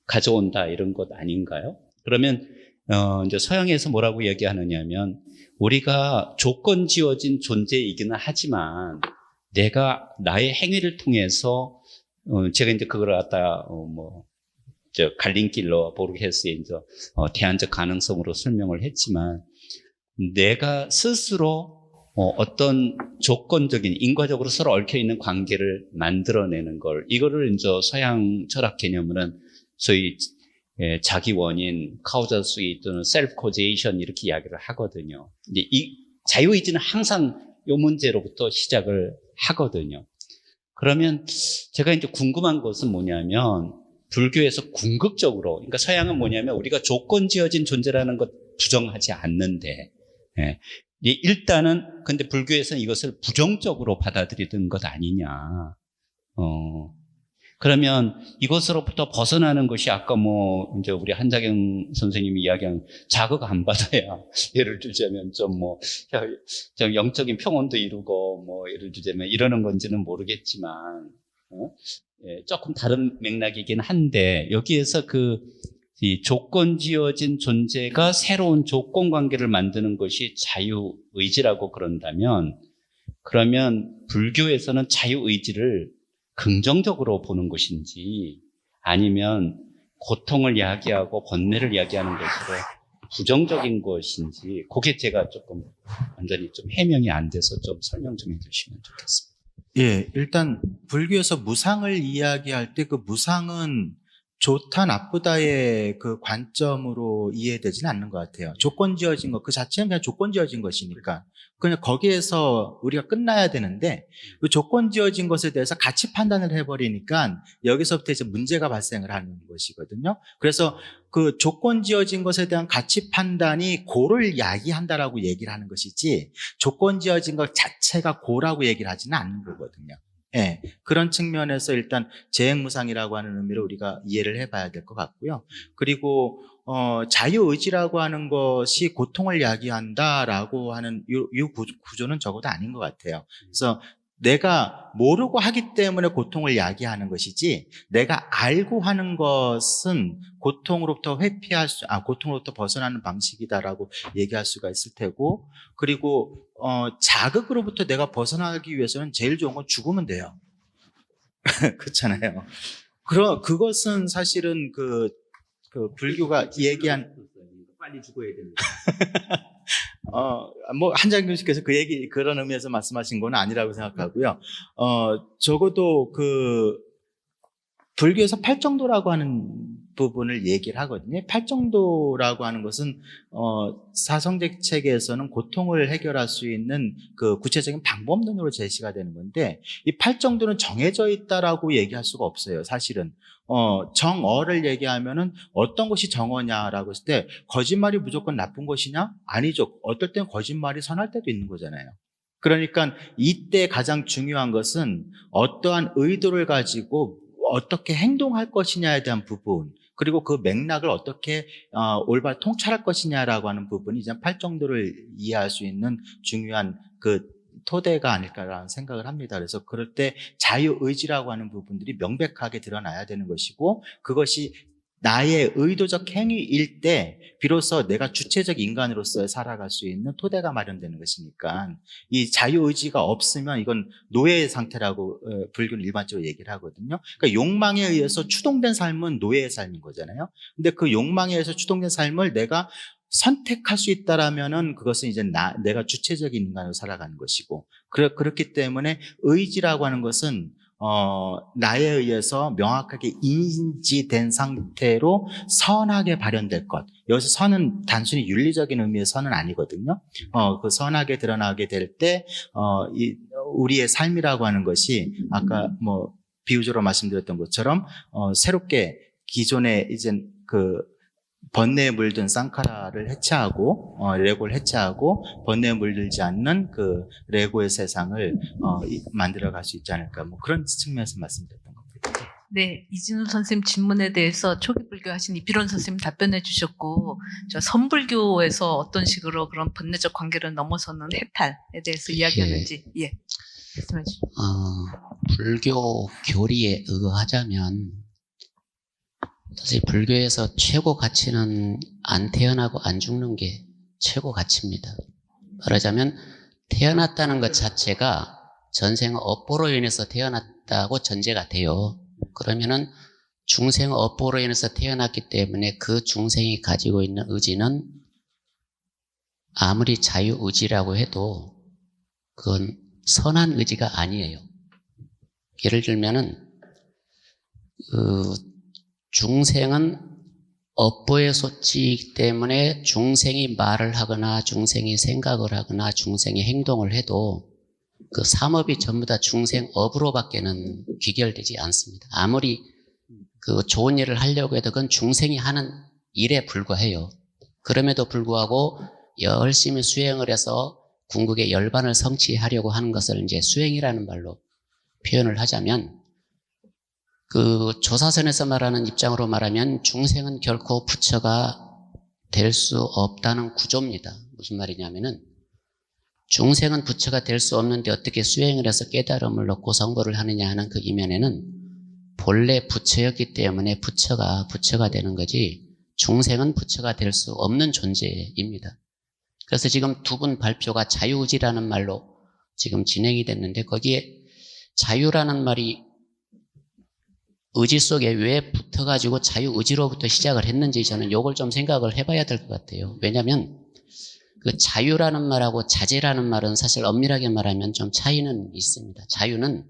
S4: 가져온다 이런 것 아닌가요? 그러면 이제 서양에서 뭐라고 얘기하느냐면, 우리가 조건 지어진 존재이기는 하지만 내가 나의 행위를 통해서 제가 이제 그걸 갖다 갈림길로 보르헤스의 이제 대안적 가능성으로 설명을 했지만, 내가 스스로 어떤 조건적인 인과적으로 서로 얽혀 있는 관계를 만들어내는 걸, 이거를 이제 서양 철학 개념으로는 소위 자기 원인, 카우자 수이 또는 셀프 코제이션 이렇게 이야기를 하거든요. 근데 이 자유의지는 항상 이 문제로부터 시작을 하거든요. 그러면 제가 이제 궁금한 것은 뭐냐면, 불교에서 궁극적으로, 그러니까 서양은 뭐냐면 우리가 조건 지어진 존재라는 것 부정하지 않는데, 일단은 근데 불교에서는 이것을 부정적으로 받아들이던 것 아니냐. 그러면 이것으로부터 벗어나는 것이 아까 뭐 이제 우리 한자경 선생님이 이야기한 자극 안 받아야 예를 들자면 좀 영적인 평온도 이루고 뭐 예를 들자면 이러는 건지는 모르겠지만 예, 조금 다른 맥락이긴 한데 여기에서 이 조건 지어진 존재가 새로운 조건 관계를 만드는 것이 자유의지라고 그런다면 그러면 불교에서는 자유의지를 긍정적으로 보는 것인지 아니면 고통을 야기하고 번뇌를 야기하는 것으로 부정적인 것인지 그게 제가 조금 완전히 좀 해명이 안 돼서 좀 설명 좀 해주시면 좋겠습니다.
S2: 예, 일단 불교에서 무상을 이야기할 때 그 무상은 좋다 나쁘다의 그 관점으로 이해되지는 않는 것 같아요. 조건 지어진 것 그 자체는 그냥 조건 지어진 것이니까 그냥 거기에서 우리가 끝나야 되는데 그 조건 지어진 것에 대해서 가치 판단을 해버리니까 여기서부터 이제 문제가 발생을 하는 것이거든요. 그래서 그 조건 지어진 것에 대한 가치 판단이 고를 야기한다라고 얘기를 하는 것이지 조건 지어진 것 자체가 고라고 얘기를 하지는 않는 거거든요. 예, 그런 측면에서 일단 재행무상이라고 하는 의미로 우리가 이해를 해봐야 될 것 같고요. 그리고 자유의지라고 하는 것이 고통을 야기한다라고 하는 이 구조는 적어도 아닌 것 같아요. 그래서 내가 모르고 하기 때문에 고통을 야기하는 것이지 내가 알고 하는 것은 고통으로부터 고통으로부터 벗어나는 방식이다라고 얘기할 수가 있을 테고 그리고 자극으로부터 내가 벗어나기 위해서는 제일 좋은 건 죽으면 돼요. 그렇잖아요. 그것은 사실은 그 불교가 얘기한
S4: 빨리 죽어야 되는
S2: 뭐 한장 교수께서 그런 의미에서 말씀하신 건 아니라고 생각하고요. 적어도 불교에서 팔정도라고 하는 부분을 얘기를 하거든요. 팔정도라고 하는 것은 사성제 체계에서는 고통을 해결할 수 있는 그 구체적인 방법론으로 제시가 되는 건데 이 팔정도는 정해져 있다라고 얘기할 수가 없어요. 사실은 정어를 얘기하면은 어떤 것이 정어냐라고 했을 때 거짓말이 무조건 나쁜 것이냐? 아니죠. 어떨 땐 거짓말이 선할 때도 있는 거잖아요. 그러니까 이때 가장 중요한 것은 어떠한 의도를 가지고 어떻게 행동할 것이냐에 대한 부분 그리고 그 맥락을 어떻게 올바로 통찰할 것이냐라고 하는 부분이 이제 팔정도를 이해할 수 있는 중요한 그 토대가 아닐까라는 생각을 합니다. 그래서 그럴 때 자유의지라고 하는 부분들이 명백하게 드러나야 되는 것이고 그것이 나의 의도적 행위일 때 비로소 내가 주체적 인간으로서 살아갈 수 있는 토대가 마련되는 것이니까 이 자유의지가 없으면 이건 노예의 상태라고 불교는 일반적으로 얘기를 하거든요. 그러니까 욕망에 의해서 추동된 삶은 노예의 삶인 거잖아요. 근데 그 욕망에 의해서 추동된 삶을 내가 선택할 수 있다라면은 그것은 이제 내가 주체적인 인간으로 살아가는 것이고 그렇기 때문에 의지라고 하는 것은 나에 의해서 명확하게 인지된 상태로 선하게 발현될 것. 여기서 선은 단순히 윤리적인 의미의 선은 아니거든요. 그 선하게 드러나게 될 때, 우리의 삶이라고 하는 것이 아까 뭐 비유적으로 말씀드렸던 것처럼, 새롭게 기존에 이제 번뇌에 물든 쌍카라를 해체하고 레고를 해체하고 번뇌에 물들지 않는 그 레고의 세상을 만들어갈 수 있지 않을까 뭐 그런 측면에서 말씀드렸던 겁니다.
S1: 네, 이진우 선생님 질문에 대해서 초기 불교하신 이필원 선생님 답변해 주셨고 저 선불교에서 어떤 식으로 그런 번뇌적 관계를 넘어서는 해탈에 대해서 이야기하는지 말씀해 주시죠.
S6: 불교 교리에 의하자면 사실 불교에서 최고 가치는 안 태어나고 안 죽는 게 최고 가치입니다. 말하자면 태어났다는 것 자체가 전생 업보로 인해서 태어났다고 전제가 돼요. 그러면은 중생 업보로 인해서 태어났기 때문에 그 중생이 가지고 있는 의지는 아무리 자유의지라고 해도 그건 선한 의지가 아니에요. 예를 들면은 중생은 업보에 속지이기 때문에 중생이 말을 하거나 중생이 생각을 하거나 중생이 행동을 해도 그 삼업이 전부 다 중생업으로밖에는 귀결되지 않습니다. 아무리 그 좋은 일을 하려고 해도 그건 중생이 하는 일에 불과해요. 그럼에도 불구하고 열심히 수행을 해서 궁극의 열반을 성취하려고 하는 것을 이제 수행이라는 말로 표현을 하자면, 그 조사선에서 말하는 입장으로 말하면 중생은 결코 부처가 될 수 없다는 구조입니다. 무슨 말이냐면은, 중생은 부처가 될 수 없는데 어떻게 수행을 해서 깨달음을 얻고 성불을 하느냐 하는 그 이면에는 본래 부처였기 때문에 부처가 되는 거지, 중생은 부처가 될 수 없는 존재입니다. 그래서 지금 두 분 발표가 자유의지라는 말로 지금 진행이 됐는데, 거기에 자유라는 말이 의지 속에 왜 붙어가지고 자유의지로부터 시작을 했는지 저는 요걸 좀 생각을 해봐야 될 것 같아요. 왜냐하면 그 자유라는 말하고 자제라는 말은 사실 엄밀하게 말하면 좀 차이는 있습니다. 자유는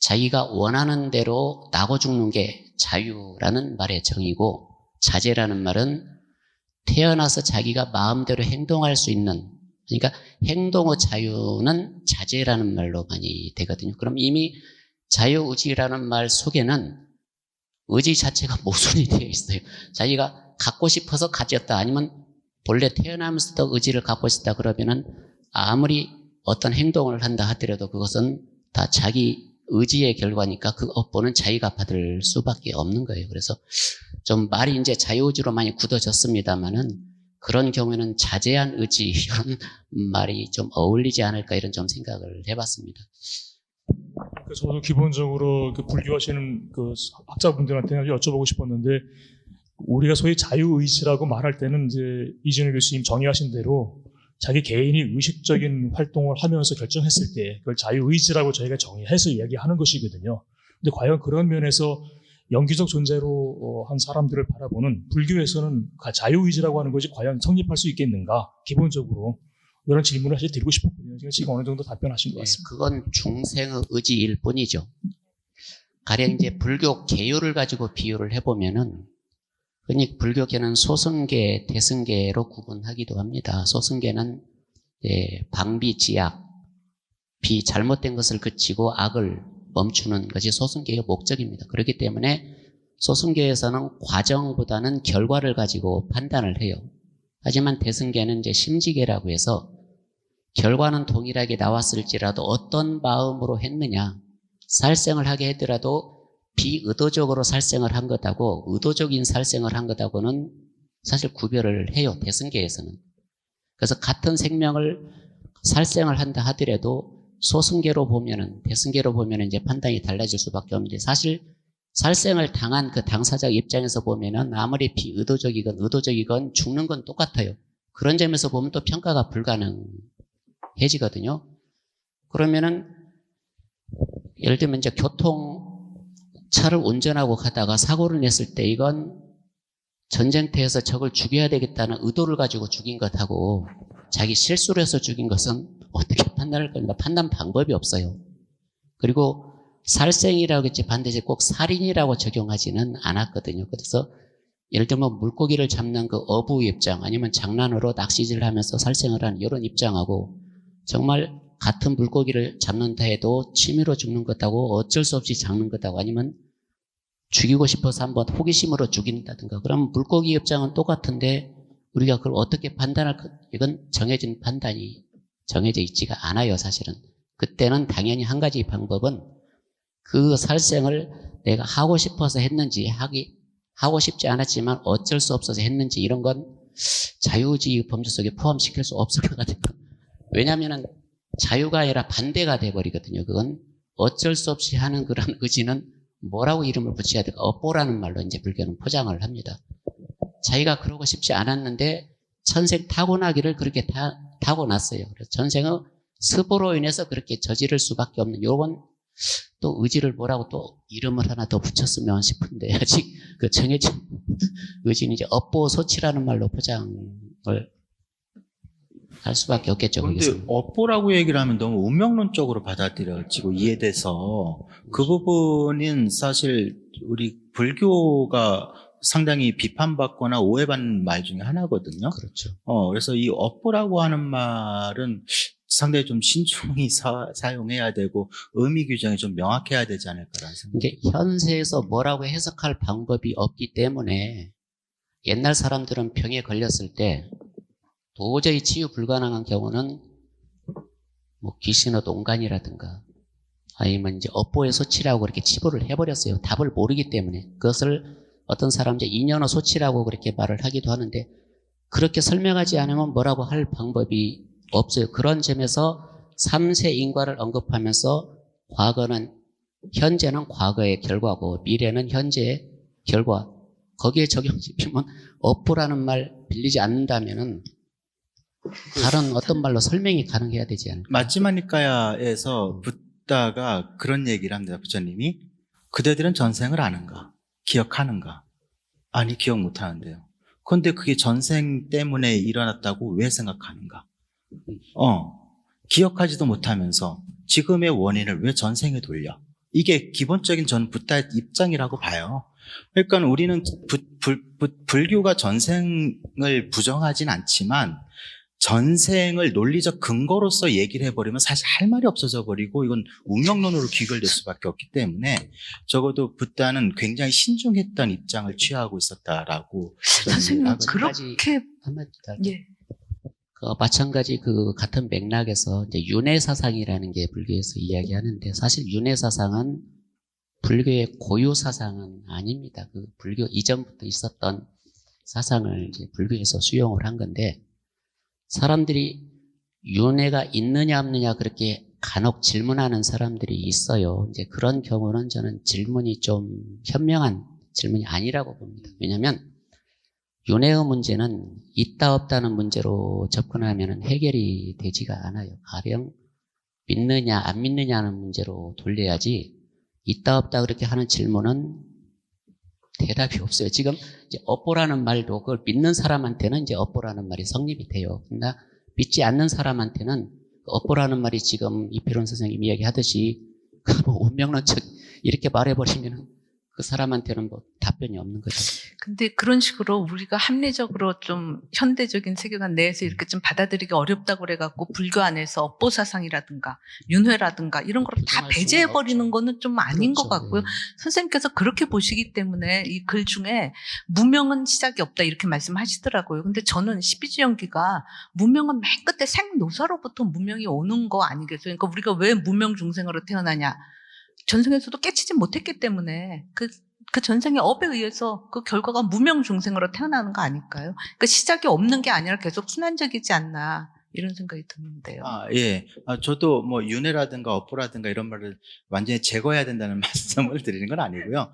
S6: 자기가 원하는 대로 나고 죽는 게 자유라는 말의 정의고, 자제라는 말은 태어나서 자기가 마음대로 행동할 수 있는, 그러니까 행동의 자유는 자제라는 말로 많이 되거든요. 그럼 이미 자유의지라는 말 속에는 의지 자체가 모순이 되어 있어요. 자기가 갖고 싶어서 가졌다, 아니면 본래 태어나면서도 의지를 갖고 있었다 그러면은 아무리 어떤 행동을 한다 하더라도 그것은 다 자기 의지의 결과니까 그 업보는 자기가 받을 수밖에 없는 거예요. 그래서 좀 말이 이제 자유의지로 많이 굳어졌습니다만은, 그런 경우에는 자제한 의지 이런 말이 좀 어울리지 않을까, 이런 좀 생각을 해봤습니다.
S5: 저도 기본적으로 그 불교하시는 그 학자분들한테는 여쭤보고 싶었는데, 우리가 소위 자유의지라고 말할 때는 이제 이진우 교수님 정의하신 대로 자기 개인이 의식적인 활동을 하면서 결정했을 때 그걸 자유의지라고 저희가 정의해서 이야기하는 것이거든요. 근데 과연 그런 면에서 영기적 존재로 한 사람들을 바라보는 불교에서는 자유의지라고 하는 것이 과연 성립할 수 있겠는가, 기본적으로 이런 질문을 사실 드리고 싶었거든요. 지금 어느 정도 답변하신 것 같습니다.
S6: 그건 중생의 의지일 뿐이죠. 가령 이제 불교 계율을 가지고 비유를 해보면은, 흔히 불교계는 소승계, 대승계로 구분하기도 합니다. 소승계는 방비지악, 잘못된 것을 그치고 악을 멈추는 것이 소승계의 목적입니다. 그렇기 때문에 소승계에서는 과정보다는 결과를 가지고 판단을 해요. 하지만 대승계는 이제 심지계라고 해서 결과는 동일하게 나왔을지라도 어떤 마음으로 했느냐, 살생을 하게 했더라도 비의도적으로 살생을 한 것하고 의도적인 살생을 한 것하고는 사실 구별을 해요, 대승계에서는. 그래서 같은 생명을 살생을 한다 하더라도 소승계로 보면은, 대승계로 보면은 이제 판단이 달라질 수밖에 없는데, 사실 살생을 당한 그 당사자 입장에서 보면은 아무리 비의도적이건 의도적이건 죽는 건 똑같아요. 그런 점에서 보면 또 평가가 불가능해지거든요. 그러면은 예를 들면 이제 차를 운전하고 가다가 사고를 냈을 때 이건 전쟁터에서 적을 죽여야 되겠다는 의도를 가지고 죽인 것하고 자기 실수를 해서 죽인 것은 어떻게 판단할 겁니까? 판단 방법이 없어요. 그리고 살생이라고 했지 반드시 꼭 살인이라고 적용하지는 않았거든요. 그래서 예를 들면 물고기를 잡는 그 어부 입장, 아니면 장난으로 낚시질을 하면서 살생을 하는 이런 입장하고, 정말 같은 물고기를 잡는다 해도 취미로 죽는 것하고 어쩔 수 없이 잡는 것하고, 아니면 죽이고 싶어서 한번 호기심으로 죽인다든가, 그럼 물고기 입장은 똑같은데 우리가 그걸 어떻게 판단할까? 이건 정해진 판단이 정해져 있지가 않아요, 사실은. 그때는 당연히 한 가지 방법은 그 살생을 내가 하고 싶어서 했는지, 하고 싶지 않았지만 어쩔 수 없어서 했는지, 이런 건 자유의지 범주 속에 포함시킬 수 없을 것 같아요. 왜냐하면 자유가 아니라 반대가 돼버리거든요. 그건 어쩔 수 없이 하는 그런 의지는 뭐라고 이름을 붙여야 될까? 업보라는 말로 이제 불교는 포장을 합니다. 자기가 그러고 싶지 않았는데 천생 타고나기를 그렇게 타고났어요. 그래서 전생의 습으로 인해서 그렇게 저지를 수밖에 없는, 요건 또 의지를 뭐라고 또 이름을 하나 더 붙였으면 싶은데, 아직 그 정해진 의지는 이제 업보소치라는 말로 포장을 할 수밖에 없겠죠.
S2: 그런데 업보라고 얘기를 하면 너무 운명론적으로 받아들여지고 이해돼서 그 부분은 사실 우리 불교가 상당히 비판받거나 오해받는 말 중에 하나거든요.
S6: 그렇죠.
S2: 그래서 이 업보라고 하는 말은 상당히 좀 신중히 사용해야 되고 의미 규정이 좀 명확해야 되지 않을까라는 생각이.
S6: 이게 현세에서 뭐라고 해석할 방법이 없기 때문에 옛날 사람들은 병에 걸렸을 때 도저히 치유 불가능한 경우는 뭐 귀신의 동간이라든가 아니면 이제 업보의 소치라고 그렇게 치부를 해버렸어요. 답을 모르기 때문에. 그것을 어떤 사람 이제 인연의 소치라고 그렇게 말을 하기도 하는데 그렇게 설명하지 않으면 뭐라고 할 방법이 없어요. 그런 점에서 3세 인과를 언급하면서 과거는 현재는 과거의 결과고 미래는 현재의 결과. 거기에 적용시키면 업보라는 말 빌리지 않는다면은 다른 어떤 말로 설명이 가능해야 되지 않을까?
S2: 마지마니까야에서 붓다가 그런 얘기를 합니다. 부처님이 그대들은 전생을 아는가? 기억하는가? 아니 기억 못하는데요. 그런데 그게 전생 때문에 일어났다고 왜 생각하는가? 기억하지도 못하면서 지금의 원인을 왜 전생에 돌려? 이게 기본적인 저는 붓다의 입장이라고 봐요. 그러니까 우리는 불교가 전생을 부정하진 않지만 전생을 논리적 근거로서 얘기를 해버리면 사실 할 말이 없어져 버리고 이건 운명론으로 귀결될 수밖에 없기 때문에 적어도 붓다는 굉장히 신중했던 입장을 취하고 있었다라고 저는
S1: 선생님
S2: 하거든요.
S1: 그렇게
S6: 한마디 더.
S1: 예.
S6: 마찬가지 그 같은 맥락에서 이제 윤회 사상이라는 게 불교에서 이야기하는데 사실 윤회 사상은 불교의 고유 사상은 아닙니다. 그 불교 이전부터 있었던 사상을 이제 불교에서 수용을 한 건데 사람들이 윤회가 있느냐 없느냐 그렇게 간혹 질문하는 사람들이 있어요. 이제 그런 경우는 저는 질문이 좀 현명한 질문이 아니라고 봅니다. 왜냐하면 윤회의 문제는 있다 없다는 문제로 접근하면 해결이 되지가 않아요. 가령 믿느냐 안 믿느냐는 문제로 돌려야지 있다 없다 그렇게 하는 질문은 대답이 없어요. 지금 이제 업보라는 말도 그걸 믿는 사람한테는 이제 업보라는 말이 성립이 돼요. 그러나 믿지 않는 사람한테는 업보라는 말이 지금 이필원 선생님이 이야기하듯이 뭐 운명론적 이렇게 말해버리면 그 사람한테는 뭐 답변이 없는 거죠.
S1: 근데 그런 식으로 우리가 합리적으로 좀 현대적인 세계관 내에서 이렇게 좀 받아들이기 어렵다고 그래갖고 불교 안에서 업보사상이라든가 윤회라든가 이런 거를 다
S6: 부정할 수는
S1: 배제해버리는
S6: 없죠.
S1: 거는 좀 아닌 것
S6: 그렇죠.
S1: 같고요.
S6: 네.
S1: 선생님께서 그렇게 보시기 때문에 이 글 중에 무명은 시작이 없다 이렇게 말씀하시더라고요. 근데 저는 12주연기가 무명은 맨 끝에 생노사로부터 무명이 오는 거 아니겠어요? 그러니까 우리가 왜 무명 중생으로 태어나냐? 전생에서도 깨치지 못했기 때문에 그 전생의 업에 의해서 그 결과가 무명 중생으로 태어나는 거 아닐까요? 그 시작이 없는 게 아니라 계속 순환적이지 않나 이런 생각이 드는데요.
S2: 예. 저도 뭐 윤회라든가 업보라든가 이런 말을 완전히 제거해야 된다는 말씀을 드리는 건 아니고요.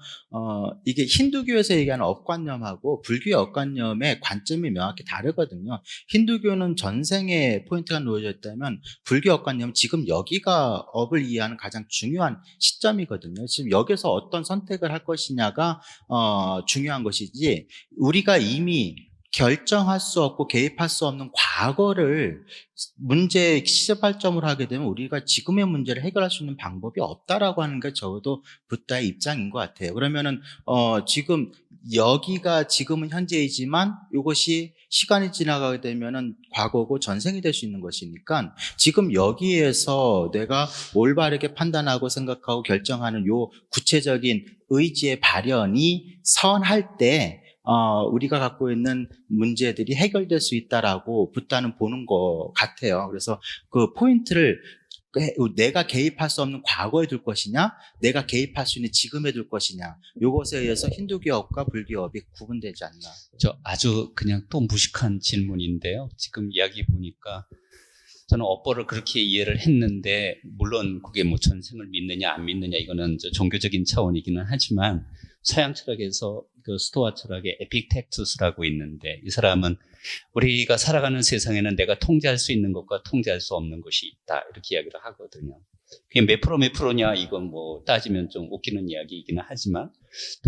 S2: 이게 힌두교에서 얘기하는 업관념하고 불교의 업관념의 관점이 명확히 다르거든요. 힌두교는 전생에 포인트가 놓여져 있다면 불교 업관념은 지금 여기가 업을 이해하는 가장 중요한 시점이거든요. 지금 여기서 어떤 선택을 할 것이냐가 중요한 것이지 우리가 이미 결정할 수 없고 개입할 수 없는 과거를 문제의 시발점으로 하게 되면 우리가 지금의 문제를 해결할 수 있는 방법이 없다라고 하는 게 적어도 붓다의 입장인 것 같아요. 그러면은 지금 여기가 지금은 현재이지만 이것이 시간이 지나가게 되면은 과거고 전생이 될 수 있는 것이니까 지금 여기에서 내가 올바르게 판단하고 생각하고 결정하는 요 구체적인 의지의 발현이 선할 때 우리가 갖고 있는 문제들이 해결될 수 있다라고 붓다는 보는 것 같아요. 그래서 그 포인트를 내가 개입할 수 없는 과거에 둘 것이냐, 내가 개입할 수 있는 지금에 둘 것이냐, 이것에 의해서 힌두교업과 불교업이 구분되지 않나.
S4: 저 아주 그냥 또 무식한 질문인데요. 지금 이야기 보니까 저는 업보를 그렇게 이해를 했는데 물론 그게 뭐 전생을 믿느냐 안 믿느냐 이거는 저 종교적인 차원이기는 하지만 서양 철학에서 그 스토아 철학의 에픽텍투스라고 있는데 이 사람은 우리가 살아가는 세상에는 내가 통제할 수 있는 것과 통제할 수 없는 것이 있다 이렇게 이야기를 하거든요. 그게 몇 프로냐 이건 뭐 따지면 좀 웃기는 이야기이기는 하지만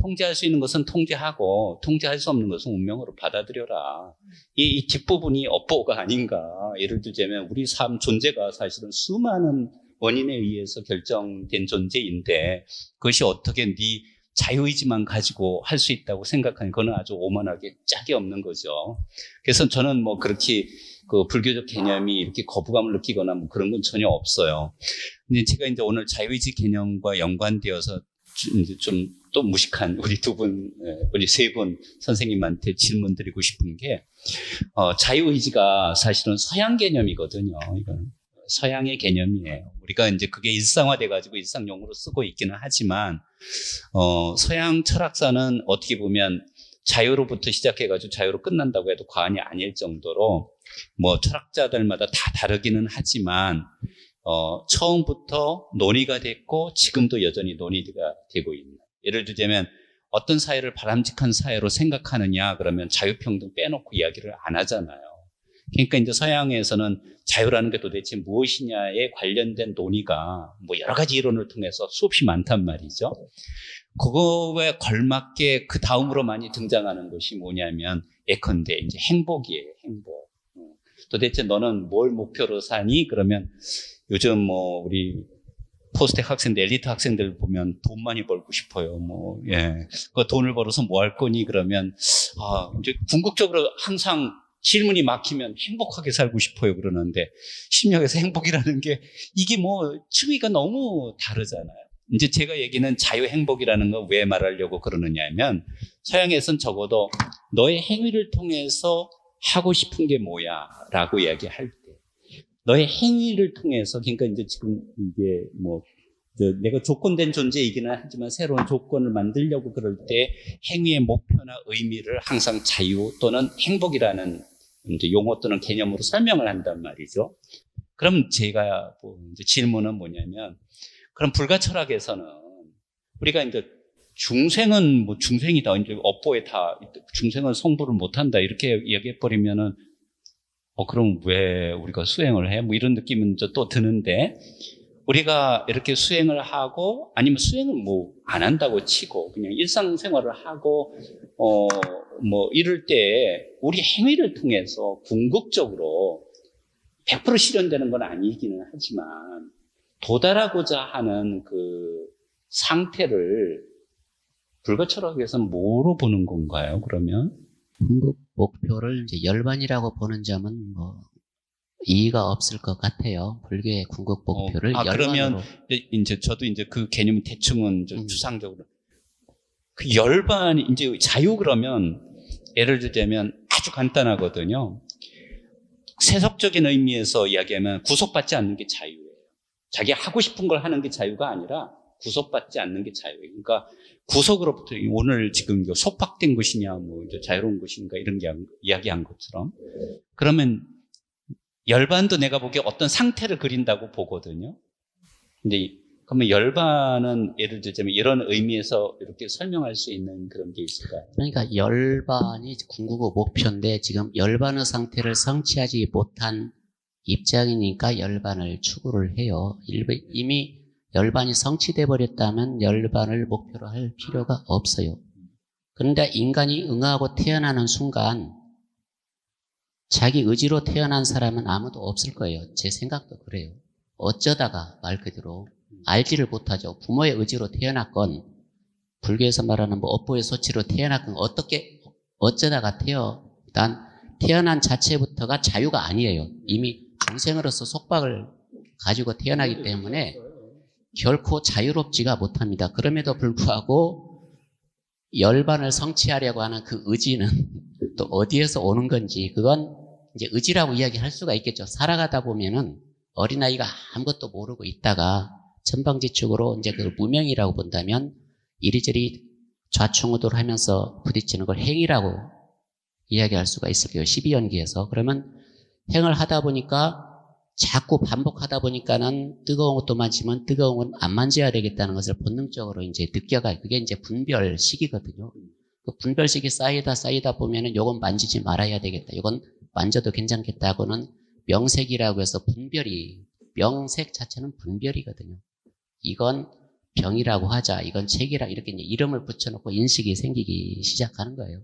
S4: 통제할 수 있는 것은 통제하고 통제할 수 없는 것은 운명으로 받아들여라. 이 뒷부분이 업보가 아닌가. 예를 들자면 우리 삶 존재가 사실은 수많은 원인에 의해서 결정된 존재인데 그것이 어떻게 네 자유의지만 가지고 할 수 있다고 생각하는 그거는 아주 오만하게 짝이 없는 거죠. 그래서 저는 뭐 그렇게 그 불교적 개념이 이렇게 거부감을 느끼거나 뭐 그런 건 전혀 없어요. 근데 제가 이제 오늘 자유의지 개념과 연관되어서 이제 좀 또 무식한 우리 우리 세 분 선생님한테 질문 드리고 싶은 게 자유의지가 사실은 서양 개념이거든요. 이건 서양의 개념이에요. 우리가 이제 그게 일상화돼가지고 일상용어로 쓰고 있기는 하지만, 서양 철학사는 어떻게 보면 자유로부터 시작해가지고 자유로 끝난다고 해도 과언이 아닐 정도로 뭐 철학자들마다 다 다르기는 하지만, 처음부터 논의가 됐고 지금도 여전히 논의가 되고 있는. 예를 들자면 어떤 사회를 바람직한 사회로 생각하느냐 그러면 자유평등 빼놓고 이야기를 안 하잖아요. 그러니까 이제 서양에서는 자유라는 게 도대체 무엇이냐에 관련된 논의가 뭐 여러 가지 이론을 통해서 수없이 많단 말이죠. 그거에 걸맞게 그 다음으로 많이 등장하는 것이 뭐냐면 예컨대 이제 행복이에요. 행복. 도대체 너는 뭘 목표로 사니? 그러면 요즘 뭐 우리 포스텍 학생들, 엘리트 학생들 보면 돈 많이 벌고 싶어요. 뭐, 예. 그 돈을 벌어서 뭐 할 거니? 그러면, 이제 궁극적으로 항상 질문이 막히면 행복하게 살고 싶어요. 그러는데, 심리학에서 행복이라는 게 이게 뭐 층위가 너무 다르잖아요. 이제 제가 얘기는 자유행복이라는 거 왜 말하려고 그러느냐 하면, 서양에서는 적어도 너의 행위를 통해서 하고 싶은 게 뭐야? 라고 이야기할 때, 너의 행위를 통해서, 그러니까 이제 지금 이게 뭐, 내가 조건된 존재이기는 하지만 새로운 조건을 만들려고 그럴 때 행위의 목표나 의미를 항상 자유 또는 행복이라는 이제 용어 또는 개념으로 설명을 한단 말이죠. 그럼 제가 이제 질문은 뭐냐면, 그럼 불가 철학에서는 우리가 이제 중생은 뭐 중생이다, 이제 업보에 다 중생은 성불을 못한다 이렇게 얘기해버리면은 그럼 왜 우리가 수행을 해? 뭐 이런 느낌은 또 드는데, 우리가 이렇게 수행을 하고 아니면 수행을 뭐 안 한다고 치고 그냥 일상생활을 하고 뭐 이럴 때 우리 행위를 통해서 궁극적으로 100% 실현되는 건 아니기는 하지만 도달하고자 하는 그 상태를 불가 철학에서는 뭐로 보는 건가요? 그러면?
S6: 궁극 목표를 이제 열반이라고 보는 점은 뭐 이의가 없을 것 같아요. 불교의 궁극 목표를 열반으로.
S4: 그러면 이제 저도 이제 그 개념 대충은 좀 추상적으로 그 열반이 이제 자유 그러면 예를 들자면 아주 간단하거든요. 세속적인 의미에서 이야기하면 구속받지 않는 게 자유예요. 자기 하고 싶은 걸 하는 게 자유가 아니라 구속받지 않는 게 자유예요. 그러니까 구속으로부터 오늘 지금 속박된 것이냐, 뭐 이제 자유로운 것인가 이런 게 이야기한 것처럼 그러면 열반도 내가 보기에 어떤 상태를 그린다고 보거든요. 근데 그러면 열반은 예를 들자면 이런 의미에서 이렇게 설명할 수 있는 그런 게 있을까요?
S6: 그러니까 열반이 궁극의 목표인데 지금 열반의 상태를 성취하지 못한 입장이니까 열반을 추구를 해요. 이미 열반이 성취돼 버렸다면 열반을 목표로 할 필요가 없어요. 그런데 인간이 응하고 태어나는 순간 자기 의지로 태어난 사람은 아무도 없을 거예요. 제 생각도 그래요. 어쩌다가 말 그대로 알지를 못하죠. 부모의 의지로 태어났건 불교에서 말하는 뭐 업보의 소치로 태어났건 어쩌다가 태어난 자체부터가 자유가 아니에요. 이미 중생으로서 속박을 가지고 태어나기 때문에 결코 자유롭지가 못합니다. 그럼에도 불구하고 열반을 성취하려고 하는 그 의지는 또 어디에서 오는 건지 그건 이제 의지라고 이야기할 수가 있겠죠. 살아가다 보면은 어린아이가 아무것도 모르고 있다가 천방지축으로 이제 그 무명이라고 본다면 이리저리 좌충우돌 하면서 부딪히는 걸 행위라고 이야기할 수가 있을 거예요. 12연기에서. 그러면 행을 하다 보니까 자꾸 반복하다 보니까는 뜨거운 것도 만지면 뜨거운 건 안 만져야 되겠다는 것을 본능적으로 이제 느껴가요. 그게 이제 분별식이거든요. 그 분별식이 쌓이다 보면은 요건 만지지 말아야 되겠다. 요건 만져도 괜찮겠다고는 명색이라고 해서 명색 자체는 분별이거든요. 이건 병이라고 하자, 이건 책이라 이렇게 이제 이름을 붙여놓고 인식이 생기기 시작하는 거예요.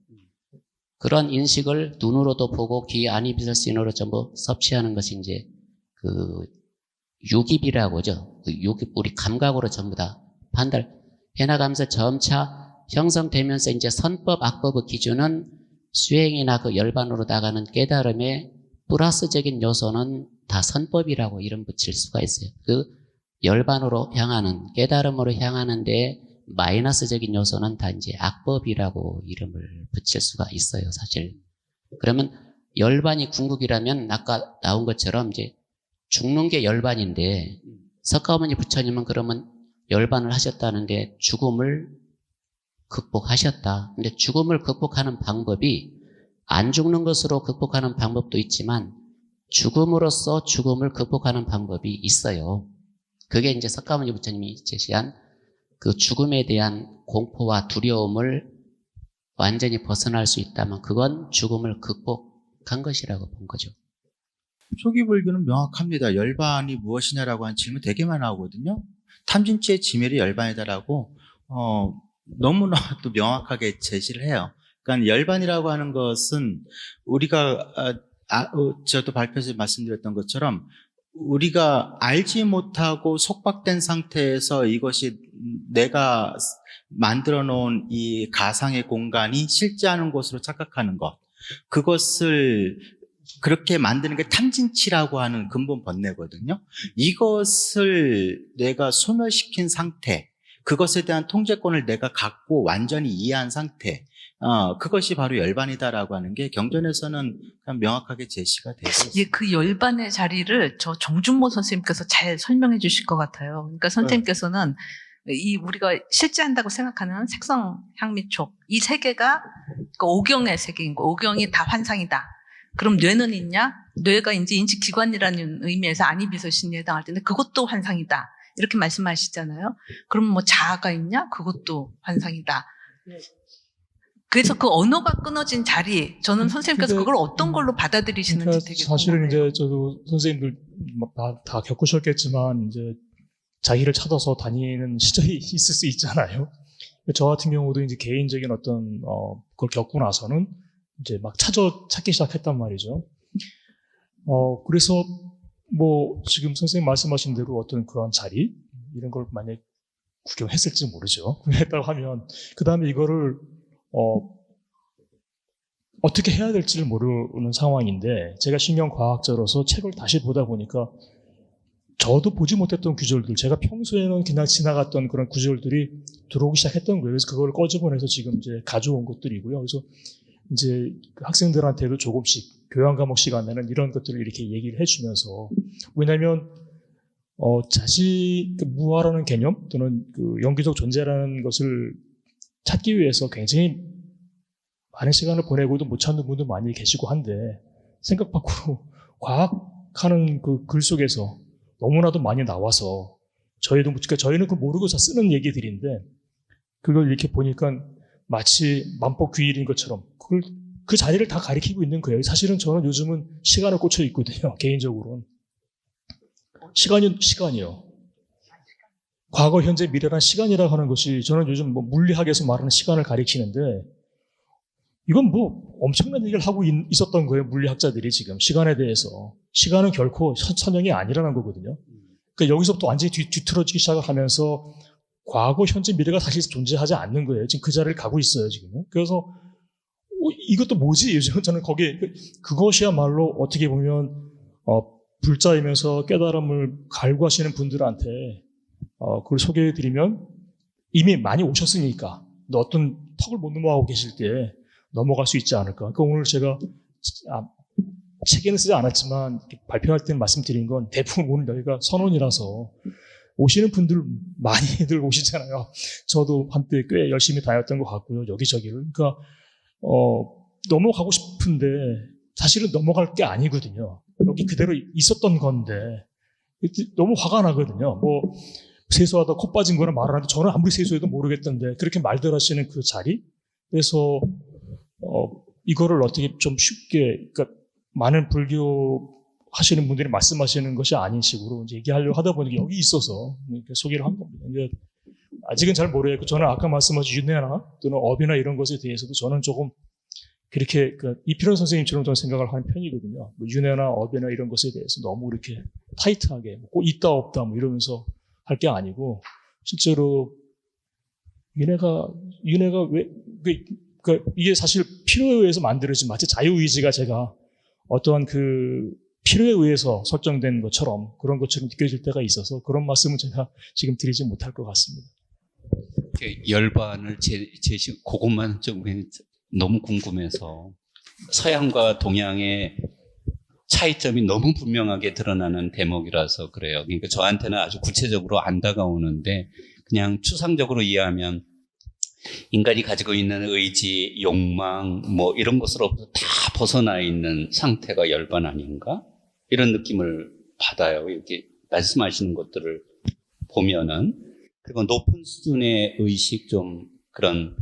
S6: 그런 인식을 눈으로도 보고 귀 아니비설신으로 전부 섭취하는 것이 이제 그 유깁이라고 하죠. 그 유깁, 우리 감각으로 전부 다 해나가면서 점차 형성되면서 이제 선법, 악법의 기준은 수행이나 그 열반으로 나가는 깨달음의 플러스적인 요소는 다 선법이라고 이름 붙일 수가 있어요. 그 열반으로 향하는, 깨달음으로 향하는데 마이너스적인 요소는 다 이제 악법이라고 이름을 붙일 수가 있어요, 사실. 그러면 열반이 궁극이라면 아까 나온 것처럼 이제 죽는 게 열반인데 석가모니 부처님은 그러면 열반을 하셨다는데 죽음을 극복하셨다. 근데 죽음을 극복하는 방법이 안 죽는 것으로 극복하는 방법도 있지만 죽음으로써 죽음을 극복하는 방법이 있어요. 그게 이제 석가모니 부처님이 제시한 그 죽음에 대한 공포와 두려움을 완전히 벗어날 수 있다면 그건 죽음을 극복한 것이라고 본 거죠.
S2: 초기 불교는 명확합니다. 열반이 무엇이냐라고 하는 질문 되게 많이 나오거든요. 탐진치의 지멸이 열반이다라고 너무나도 명확하게 제시를 해요. 그러니까 열반이라고 하는 것은 우리가 저도 발표에서 말씀드렸던 것처럼 우리가 알지 못하고 속박된 상태에서 이것이 내가 만들어 놓은 이 가상의 공간이 실제하는 곳으로 착각하는 것, 그것을 그렇게 만드는 게 탐진치라고 하는 근본 번뇌거든요. 이것을 내가 소멸시킨 상태, 그것에 대한 통제권을 내가 갖고 완전히 이해한 상태, 그것이 바로 열반이다라고 하는 게 경전에서는 그냥 명확하게 제시가 되어 있습니다.
S1: 예, 그 열반의 자리를 저 정준모 선생님께서 잘 설명해 주실 것 같아요. 그러니까 선생님께서는 이 우리가 실제한다고 생각하는 색성, 향미, 촉, 이 세 개가 그 오경의 세계인 거, 오경이 다 환상이다. 그럼 뇌는 있냐? 뇌가 이제 인지기관이라는 의미에서 안이비서신에 해당할 텐데 그것도 환상이다. 이렇게 말씀하시잖아요. 그럼 뭐 자아가 있냐? 그것도 환상이다. 그래서 그 언어가 끊어진 자리, 저는 선생님께서
S5: 근데,
S1: 그걸 어떤 걸로 받아들이시는지
S5: 그러니까
S1: 되게
S5: 사실은
S1: 궁금해요.
S5: 이제 저도 선생님들 다 겪으셨겠지만 이제 자기를 찾아서 다니는 시절이 있을 수 있잖아요. 저 같은 경우도 이제 개인적인 어떤 그걸 겪고 나서는 이제 막 찾기 시작했단 말이죠. 그래서 뭐 지금 선생님 말씀하신 대로 어떤 그런 자리 이런 걸 만약 구경했을지 모르죠. 구경했다고 하면 그 다음에 이거를 어떻게 해야 될지를 모르는 상황인데 제가 신경과학자로서 책을 다시 보다 보니까 저도 보지 못했던 구절들, 제가 평소에는 그냥 지나갔던 그런 구절들이 들어오기 시작했던 거예요. 그래서 그걸 꺼집어내서 지금 이제 가져온 것들이고요. 그래서 이제 학생들한테도 조금씩 교양 과목 시간에는 이런 것들을 이렇게 얘기를 해주면서, 왜냐하면 자식 무아라는 개념 또는 그 영기적 존재라는 것을 찾기 위해서 굉장히 많은 시간을 보내고도 못 찾는 분도 많이 계시고 한데 생각 밖으로 과학하는 그 글 속에서 너무나도 많이 나와서 저희는 그 모르고 다 쓰는 얘기들인데 그걸 이렇게 보니까 마치 만법귀일인 것처럼 그 자리를 다 가리키고 있는 거예요. 사실은 저는 요즘은 시간을 꽂혀 있거든요. 개인적으로는. 시간이요. 과거, 현재, 미래란 시간이라고 하는 것이 저는 요즘 뭐 물리학에서 말하는 시간을 가리키는데 이건 뭐 엄청난 얘기를 하고 있었던 거예요. 물리학자들이 지금 시간에 대해서. 시간은 결코 선형이 아니라는 거거든요. 그러니까 여기서부터 완전히 뒤틀어지기 시작하면서 과거, 현재, 미래가 사실 존재하지 않는 거예요. 지금 그 자리를 가고 있어요, 지금. 그래서 이것도 뭐지? 요즘 저는 그것이야말로 어떻게 보면 불자이면서 깨달음을 갈구하시는 분들한테 그걸 소개해드리면 이미 많이 오셨으니까 어떤 턱을 못 넘어가고 계실 때 넘어갈 수 있지 않을까. 그러니까 오늘 제가 책에는 쓰지 않았지만 발표할 때는 말씀드린 건 대부분 오늘 여기가 선원이라서 오시는 분들 많이들 오시잖아요. 저도 한때 꽤 열심히 다녔던 것 같고요. 여기저기를. 그러니까 넘어가고 싶은데 사실은 넘어갈 게 아니거든요. 여기 그대로 있었던 건데 너무 화가 나거든요. 뭐 세수하다 코 빠진 거는 말하는데 저는 아무리 세수해도 모르겠던데 그렇게 말들 하시는 그 자리. 그래서 이거를 어떻게 좀 쉽게, 그러니까 많은 불교 하시는 분들이 말씀하시는 것이 아닌 식으로 이제 얘기하려고 하다 보니까 여기 있어서 이렇게 소개를 한 겁니다. 이제 아직은 잘 모르겠고 저는 아까 말씀하신 윤회나 또는 업이나 이런 것에 대해서도 저는 조금 그렇게 이필원 선생님처럼 저는 생각을 하는 편이거든요. 뭐 윤회나 업이나 이런 것에 대해서 너무 이렇게 타이트하게 꼭 있다 없다 뭐 이러면서 할 게 아니고 실제로 윤회가 왜 이게 사실 필요에 의해서 만들어진 마치 자유의지가 제가 어떠한 그 필요에 의해서 설정된 것처럼 그런 것처럼 느껴질 때가 있어서 그런 말씀은 제가 지금 드리지 못할 것 같습니다.
S4: 열반을 그것만 좀 너무 궁금해서 서양과 동양의 차이점이 너무 분명하게 드러나는 대목이라서 그래요. 그러니까 저한테는 아주 구체적으로 안 다가오는데 그냥 추상적으로 이해하면 인간이 가지고 있는 의지, 욕망 뭐 이런 것으로부터 다 벗어나 있는 상태가 열반 아닌가? 이런 느낌을 받아요. 이렇게 말씀하시는 것들을 보면은. 그리고 높은 수준의 의식 좀 그런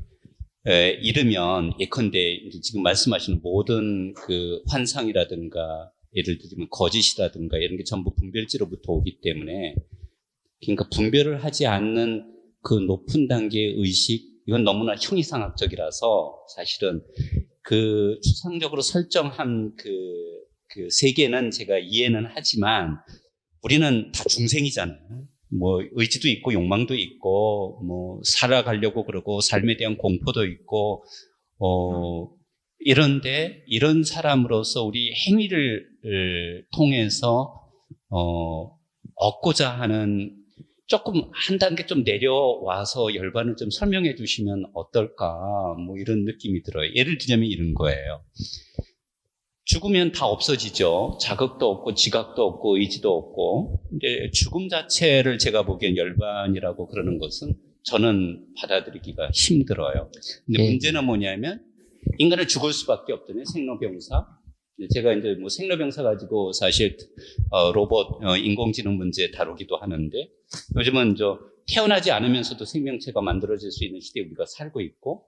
S4: 이르면 예컨대 이제 지금 말씀하시는 모든 그 환상이라든가 예를 들면 거짓이라든가 이런 게 전부 분별지로부터 오기 때문에 그러니까 분별을 하지 않는 그 높은 단계의 의식 이건 너무나 형이상학적이라서 사실은 그 추상적으로 설정한 그 세계는 제가 이해는 하지만 우리는 다 중생이잖아요. 뭐 의지도 있고 욕망도 있고 뭐 살아가려고 그러고 삶에 대한 공포도 있고 이런데 이런 사람으로서 우리 행위를 통해서 얻고자 하는 조금 한 단계 좀 내려와서 열반을 좀 설명해 주시면 어떨까 뭐 이런 느낌이 들어요. 예를 들자면 이런 거예요. 죽으면 다 없어지죠. 자극도 없고 지각도 없고 의지도 없고. 이제 죽음 자체를 제가 보기엔 열반이라고 그러는 것은 저는 받아들이기가 힘들어요. 근데
S6: 네.
S4: 문제는 뭐냐면 인간은 죽을 수밖에 없잖아요. 생로병사. 제가 이제 뭐 생로병사 가지고 사실 로봇 인공지능 문제 다루기도 하는데 요즘은 태어나지 않으면서도 생명체가 만들어질 수 있는 시대에 우리가 살고 있고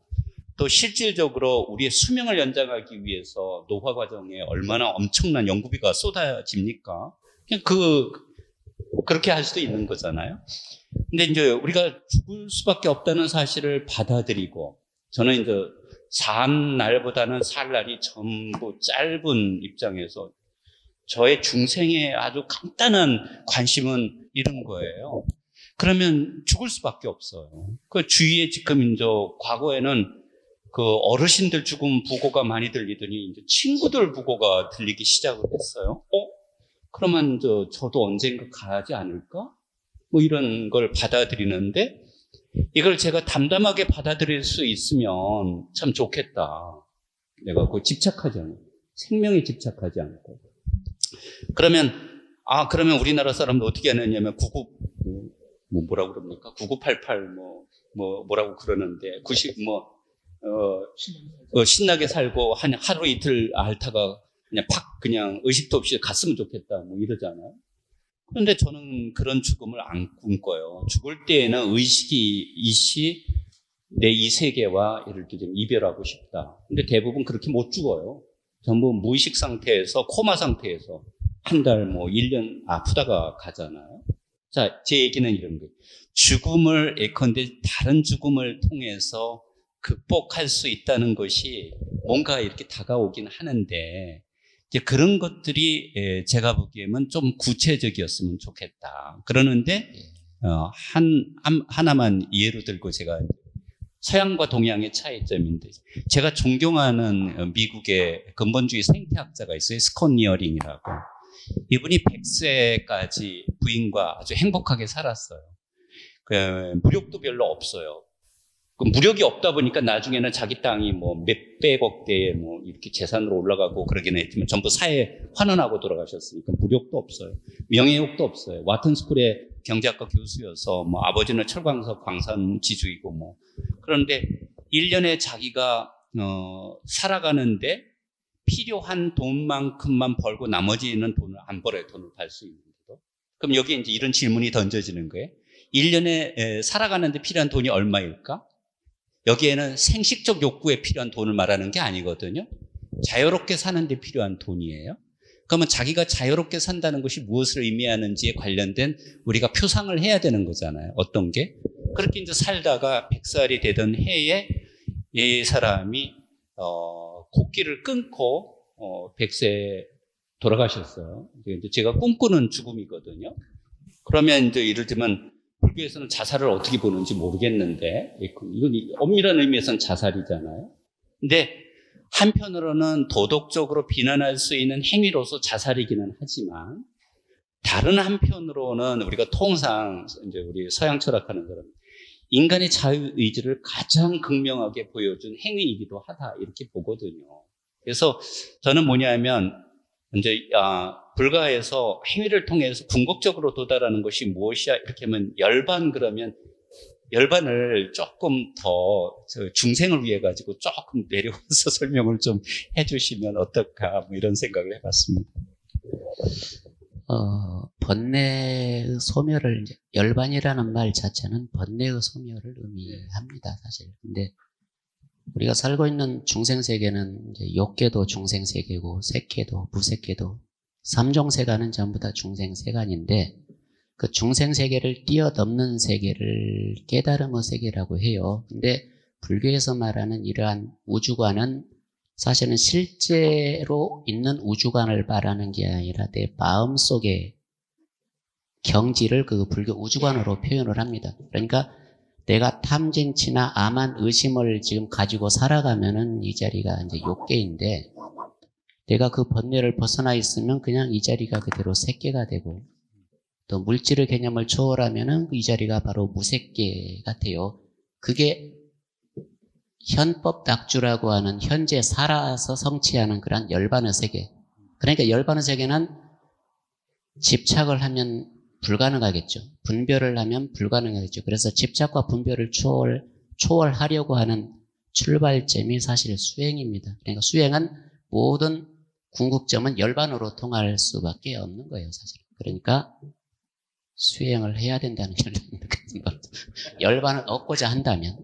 S4: 또 실질적으로 우리의 수명을 연장하기 위해서 노화 과정에 얼마나 엄청난 연구비가 쏟아집니까? 그냥 그렇게 할 수도 있는 거잖아요. 근데 이제 우리가 죽을 수밖에 없다는 사실을 받아들이고 저는 이제 산 날보다는 살 날이 전부 짧은 입장에서 저의 중생에 아주 간단한 관심은 이런 거예요. 그러면 죽을 수밖에 없어요. 그 주위에 지금 이제 과거에는 그 어르신들 죽음 부고가 많이 들리더니 이제 친구들 부고가 들리기 시작을 했어요. 그러면 저도 언젠가 가지 않을까? 뭐 이런 걸 받아들이는데 이걸 제가 담담하게 받아들일 수 있으면 참 좋겠다. 내가 그 집착하지 않고 생명에 집착하지 않고 그러면 우리나라 사람들 어떻게 하느냐면 99뭐라고 그럽니까? 9988 뭐라고 그러는데 90 신나게 살고 한 하루 이틀 앓다가 그냥 의식도 없이 갔으면 좋겠다 뭐 이러잖아요. 그런데 저는 그런 죽음을 안 꿈꿔요. 죽을 때에는 의식이 내 이 세계와 예를 들면 이별하고 싶다. 근데 대부분 그렇게 못 죽어요. 전부 무의식 상태에서 코마 상태에서 한 달 1년 아프다가 가잖아요. 자, 제 얘기는 이런 거예요. 죽음을 예컨대 다른 죽음을 통해서 극복할 수 있다는 것이 뭔가 이렇게 다가오긴 하는데 이제 그런 것들이 제가 보기에는 좀 구체적이었으면 좋겠다. 그러는데 하나만 예로 들고 제가 서양과 동양의 차이점인데 제가 존경하는 미국의 근본주의 생태학자가 있어요. 스콧 니어링이라고. 이분이 100세까지 부인과 아주 행복하게 살았어요. 무력도 별로 없어요. 무력이 없다 보니까 나중에는 자기 땅이 몇백억 대의 이렇게 재산으로 올라가고 그러기는 했지만 전부 사회에 환원하고 돌아가셨으니까 무력도 없어요. 명예욕도 없어요. 와튼스쿨의 경제학과 교수여서 아버지는 철광석 광산 지주이고 그런데 1년에 자기가 살아가는데 필요한 돈만큼만 벌고 나머지는 돈을 안 벌어요. 돈을 벌 수 있는 데도. 그럼 여기에 이제 이런 질문이 던져지는 거예요. 1년에 살아가는데 필요한 돈이 얼마일까? 여기에는 생식적 욕구에 필요한 돈을 말하는 게 아니거든요. 자유롭게 사는 데 필요한 돈이에요. 그러면 자기가 자유롭게 산다는 것이 무엇을 의미하는지에 관련된 우리가 표상을 해야 되는 거잖아요. 어떤 게? 그렇게 이제 살다가 100살이 되던 해에 이 사람이 곡기를 끊고 100세에 돌아가셨어요. 이제 제가 꿈꾸는 죽음이거든요. 그러면 이제 예를 들면 불교에서는 자살을 어떻게 보는지 모르겠는데 이건 엄밀한 의미에서는 자살이잖아요. 근데 한편으로는 도덕적으로 비난할 수 있는 행위로서 자살이기는 하지만 다른 한편으로는 우리가 통상 이제 우리 서양 철학하는 사람 인간의 자유의지를 가장 극명하게 보여준 행위이기도 하다 이렇게 보거든요. 그래서 저는 뭐냐면 이제 불가에서 행위를 통해서 궁극적으로 도달하는 것이 무엇이야? 이렇게 하면 열반 그러면 열반을 조금 더 중생을 위해 가지고 조금 내려와서 설명을 좀 해주시면 어떨까 뭐 이런 생각을 해봤습니다.
S6: 번뇌의 소멸을 이제 열반이라는 말 자체는 번뇌의 소멸을 의미합니다, 사실. 근데 우리가 살고 있는 중생 세계는 이제 욕계도 중생 세계고 색계도 무색계도 삼종세간은 전부 다 중생 세간인데 그 중생 세계를 뛰어넘는 세계를 깨달음의 세계라고 해요. 근데 불교에서 말하는 이러한 우주관은 사실은 실제로 있는 우주관을 말하는 게 아니라 내 마음속의 경지를 그 불교 우주관으로 표현을 합니다. 그러니까 내가 탐진치나 암한 의심을 지금 가지고 살아가면은 이 자리가 이제 욕계인데 내가 그 번뇌를 벗어나 있으면 그냥 이 자리가 그대로 색계가 되고 또 물질의 개념을 초월하면은 이 자리가 바로 무색계 같아요. 그게 현법 낙주라고 하는 현재 살아서 성취하는 그런 열반의 세계. 그러니까 열반의 세계는 집착을 하면 불가능하겠죠. 분별을 하면 불가능하겠죠. 그래서 집착과 분별을 초월하려고 하는 출발점이 사실 수행입니다. 그러니까 수행은 모든 궁극점은 열반으로 통할 수밖에 없는 거예요, 사실. 그러니까 수행을 해야 된다는 결론인 것 같습니다. 열반을 얻고자 한다면.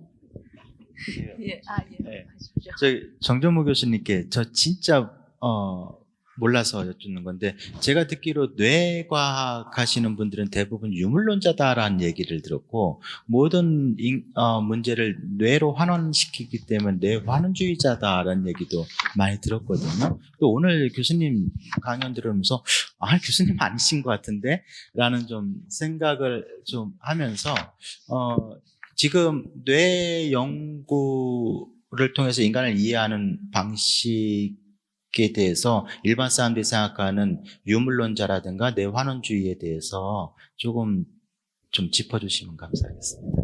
S1: 예.
S2: 네. 저희 정정무 교수님께 저 진짜 몰라서 여쭙는 건데 제가 듣기로 뇌과학 하시는 분들은 대부분 유물론자다라는 얘기를 들었고 모든 문제를 뇌로 환원시키기 때문에 뇌환원주의자다라는 얘기도 많이 들었거든요. 또 오늘 교수님 강연 들으면서 교수님 아니신 것 같은데 라는 좀 생각을 좀 하면서 지금 뇌 연구를 통해서 인간을 이해하는 방식에 대해서 일반 사람들이 생각하는 유물론자라든가 뇌환원주의에 대해서 조금 좀 짚어주시면 감사하겠습니다.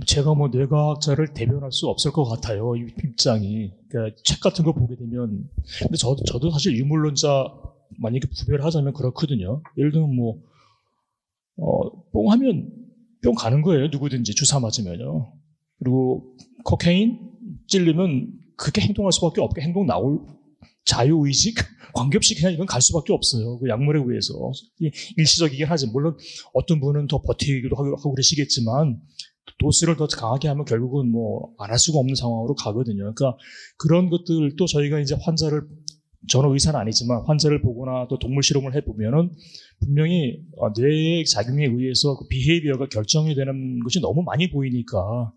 S5: 제가 뭐 뇌과학자를 대변할 수 없을 것 같아요. 이 입장이. 그러니까 책 같은 거 보게 되면. 근데 저도 사실 유물론자 만약에 구별하자면 그렇거든요. 예를 들면 뽕 하면 뿅 가는 거예요. 누구든지 주사 맞으면요. 그리고 코케인 찔리면 그렇게 행동할 수밖에 없게 행동 나올 자유의식 관계없이 그냥 이건 갈 수밖에 없어요. 그 약물에 의해서. 일시적이긴 하지. 물론 어떤 분은 더 버티기도 하고 그러시겠지만 도수를 더 강하게 하면 결국은 뭐 안 할 수가 없는 상황으로 가거든요. 그러니까 그런 것들도 저희가 이제 저는 의사는 아니지만 환자를 보거나 또 동물 실험을 해보면은 분명히 뇌의 작용에 의해서 그 비헤이비어가 결정이 되는 것이 너무 많이 보이니까.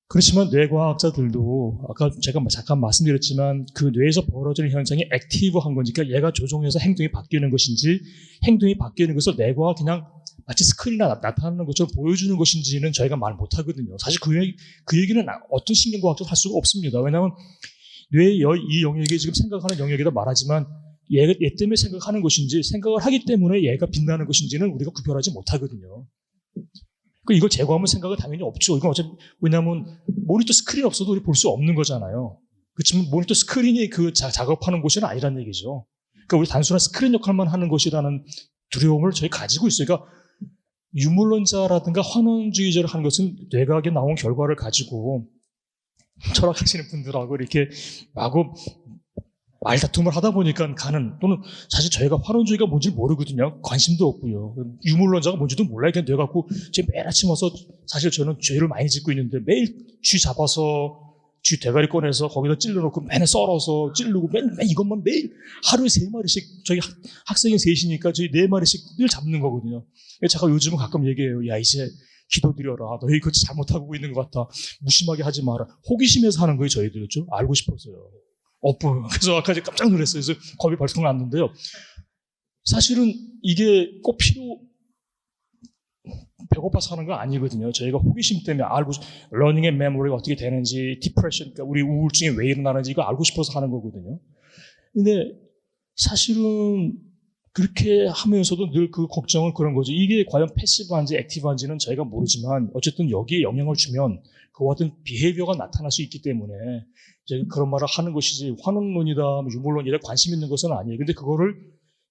S5: 그렇지만 뇌과학자들도 아까 제가 잠깐 말씀드렸지만 그 뇌에서 벌어지는 현상이 액티브한 건지, 그러니까 얘가 조종해서 행동이 바뀌는 것인지, 행동이 바뀌는 것을 뇌가 그냥 마치 스크린에 나타나는 것처럼 보여주는 것인지는 저희가 말 못하거든요. 사실 그 얘기는 어떤 신경과학자도 할 수가 없습니다. 왜냐하면 뇌의 이 영역이 지금 생각하는 영역이다 말하지만 얘 때문에 생각하는 것인지 생각을 하기 때문에 얘가 빛나는 것인지는 우리가 구별하지 못하거든요. 이걸 제거하면 생각은 당연히 없죠. 이건 어차피 왜냐하면 모니터 스크린 없어도 우리 볼 수 없는 거잖아요. 그렇지만 모니터 스크린이 그 작업하는 곳은 아니란 얘기죠. 그러니까 우리 단순한 스크린 역할만 하는 것이라는 두려움을 저희 가지고 있어요. 그러니까 유물론자라든가 환원주의자를 하는 것은 뇌과학에 나온 결과를 가지고 철학하시는 분들하고 이렇게 마구 말다툼을 하다 보니까 또는 사실 저희가 환원주의가 뭔지 모르거든요. 관심도 없고요. 유물론자가 뭔지도 몰라요. 그냥 뇌갖고 지금 매일 아침 와서 사실 저는 죄를 많이 짓고 있는데 매일 쥐 잡아서 쥐 대가리 꺼내서 거기다 찔러놓고 맨날 썰어서 찌르고 맨날 이것만 매일 하루에 3마리씩 저희 학생이 셋이니까 저희 4마리씩 늘 잡는 거거든요. 제가 요즘은 가끔 얘기해요. 야 이제 기도드려라. 너희 그거 잘못하고 있는 것 같다. 무심하게 하지 마라. 호기심에서 하는 거예요. 저희들죠. 알고 싶어서요. 그래서 아까 깜짝 놀랐어요. 그래서 겁이 벌컥 났는데요. 사실은 이게 꼭 배고파서 하는 건 아니거든요. 저희가 호기심 때문에 알고, 러닝 앤 메모리가 어떻게 되는지, 디프레션, 그러니까 우리 우울증이 왜 일어나는지 이거 알고 싶어서 하는 거거든요. 근데 사실은 그렇게 하면서도 늘 그 걱정을 그런 거죠. 이게 과연 패시브한지 액티브한지는 저희가 모르지만 어쨌든 여기에 영향을 주면 그와 같은 비헤이비어가 나타날 수 있기 때문에 이제 그런 말을 하는 것이지 환원론이다, 유물론이다 관심 있는 것은 아니에요. 근데 그거를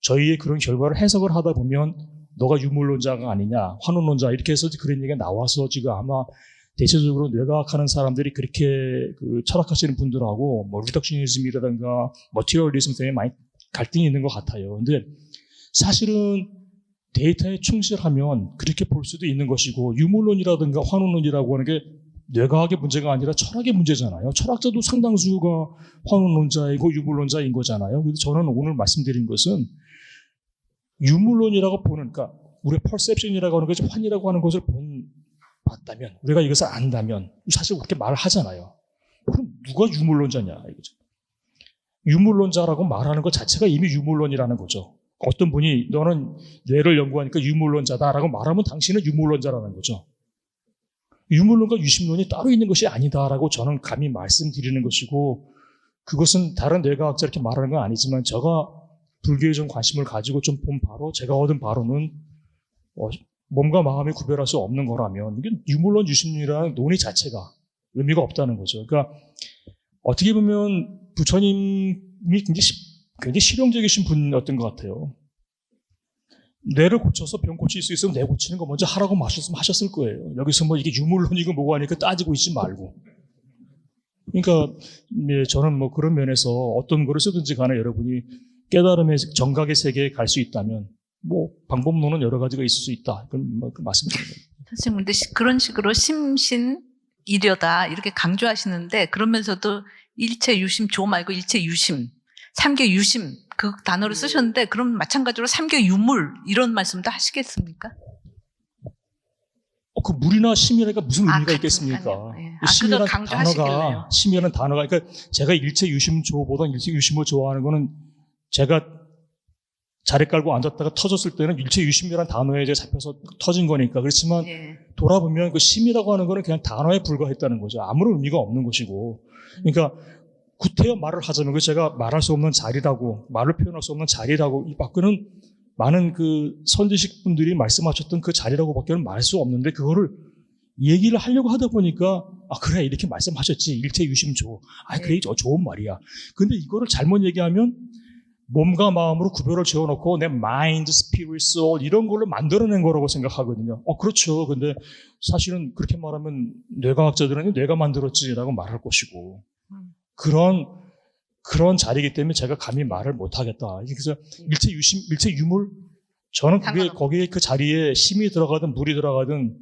S5: 저희의 그런 결과를 해석을 하다 보면 너가 유물론자가 아니냐, 환원론자 이렇게 해서 그런 얘기가 나와서 지금 아마 대체적으로 뇌과학하는 사람들이 그렇게 그 철학하시는 분들하고 뭐 리덕셔니즘이라든가 머티리얼리즘 때문에 많이 갈등이 있는 것 같아요. 근데 사실은 데이터에 충실하면 그렇게 볼 수도 있는 것이고 유물론이라든가 환원론이라고 하는 게 뇌과학의 문제가 아니라 철학의 문제잖아요. 철학자도 상당수가 환원론자이고 유물론자인 거잖아요. 그래서 저는 오늘 말씀드린 것은 유물론이라고 보는, 그러니까 우리의 퍼셉션이라고 하는 것이 환이라고 하는 것을 봤다면, 우리가 이것을 안다면 사실 그렇게 말을 하잖아요. 그럼 누가 유물론자냐 이거죠. 유물론자라고 말하는 것 자체가 이미 유물론이라는 거죠. 어떤 분이 너는 뇌를 연구하니까 유물론자다라고 말하면 당신은 유물론자라는 거죠. 유물론과 유심론이 따로 있는 것이 아니다라고 저는 감히 말씀드리는 것이고, 그것은 다른 뇌과학자 이렇게 말하는 건 아니지만 제가 불교에 좀 관심을 가지고 좀 본 바로, 제가 얻은 바로는 몸과 마음이 구별할 수 없는 거라면 이게 유물론 유심론이라는 논의 자체가 의미가 없다는 거죠. 그러니까 어떻게 보면 부처님이 굉장히 실용적이신 분이었던 것 같아요. 뇌를 고쳐서 병 고칠 수 있으면 뇌 고치는 거 먼저 하라고 하셨을 거예요. 여기서 뭐 이게 유물론이고 뭐가 아니까 따지고 있지 말고. 그러니까 저는 뭐 그런 면에서 어떤 거를 쓰든지 간에 여러분이 깨달음의 정각의 세계에 갈 수 있다면 뭐 방법론은 여러 가지가 있을 수 있다. 그런 말씀드립니다.
S1: 선생님, 근데 그런 식으로 심신 이려다 이렇게 강조하시는데 그러면서도 일체 유심 조 말고 일체 유심, 삼계 유심 그 단어를 쓰셨는데 그럼 마찬가지로 삼계 유물 이런 말씀도 하시겠습니까?
S5: 그 물이나 심이라니까 무슨 의미가
S1: 같은
S5: 있겠습니까?
S1: 단어. 네.
S5: 심이라는
S1: 그거 강조하시길래요.
S5: 심이라는 단어가, 그러니까 제가 일체 유심조보다 일체 유심을 좋아하는 거는 제가 자리 깔고 앉았다가 터졌을 때는 일체 유심이라는 단어에 이제 잡혀서 터진 거니까. 그렇지만
S1: 예.
S5: 돌아보면 그 심이라고 하는 거는 그냥 단어에 불과했다는 거죠. 아무런 의미가 없는 것이고. 그러니까 구태여 말을 하자면 그 제가 말할 수 없는 자리라고, 말로 표현할 수 없는 자리라고, 이 밖에는 많은 그 선지식 분들이 말씀하셨던 그 자리라고 밖에는 말할 수 없는데 그거를 얘기를 하려고 하다 보니까 그래 이렇게 말씀하셨지 일체 유심조. 그래 좋은 말이야. 근데 이거를 잘못 얘기하면 몸과 마음으로 구별을 지어놓고 내 마인드, 스피릿, 소울 이런 걸로 만들어낸 거라고 생각하거든요. 그렇죠. 근데 사실은 그렇게 말하면 뇌과학자들은 뇌가 만들었지라고 말할 것이고 그런 자리이기 때문에 제가 감히 말을 못하겠다. 그래서 일체 유심, 일체 유물 저는 거기에 그 자리에 심이 들어가든 물이 들어가든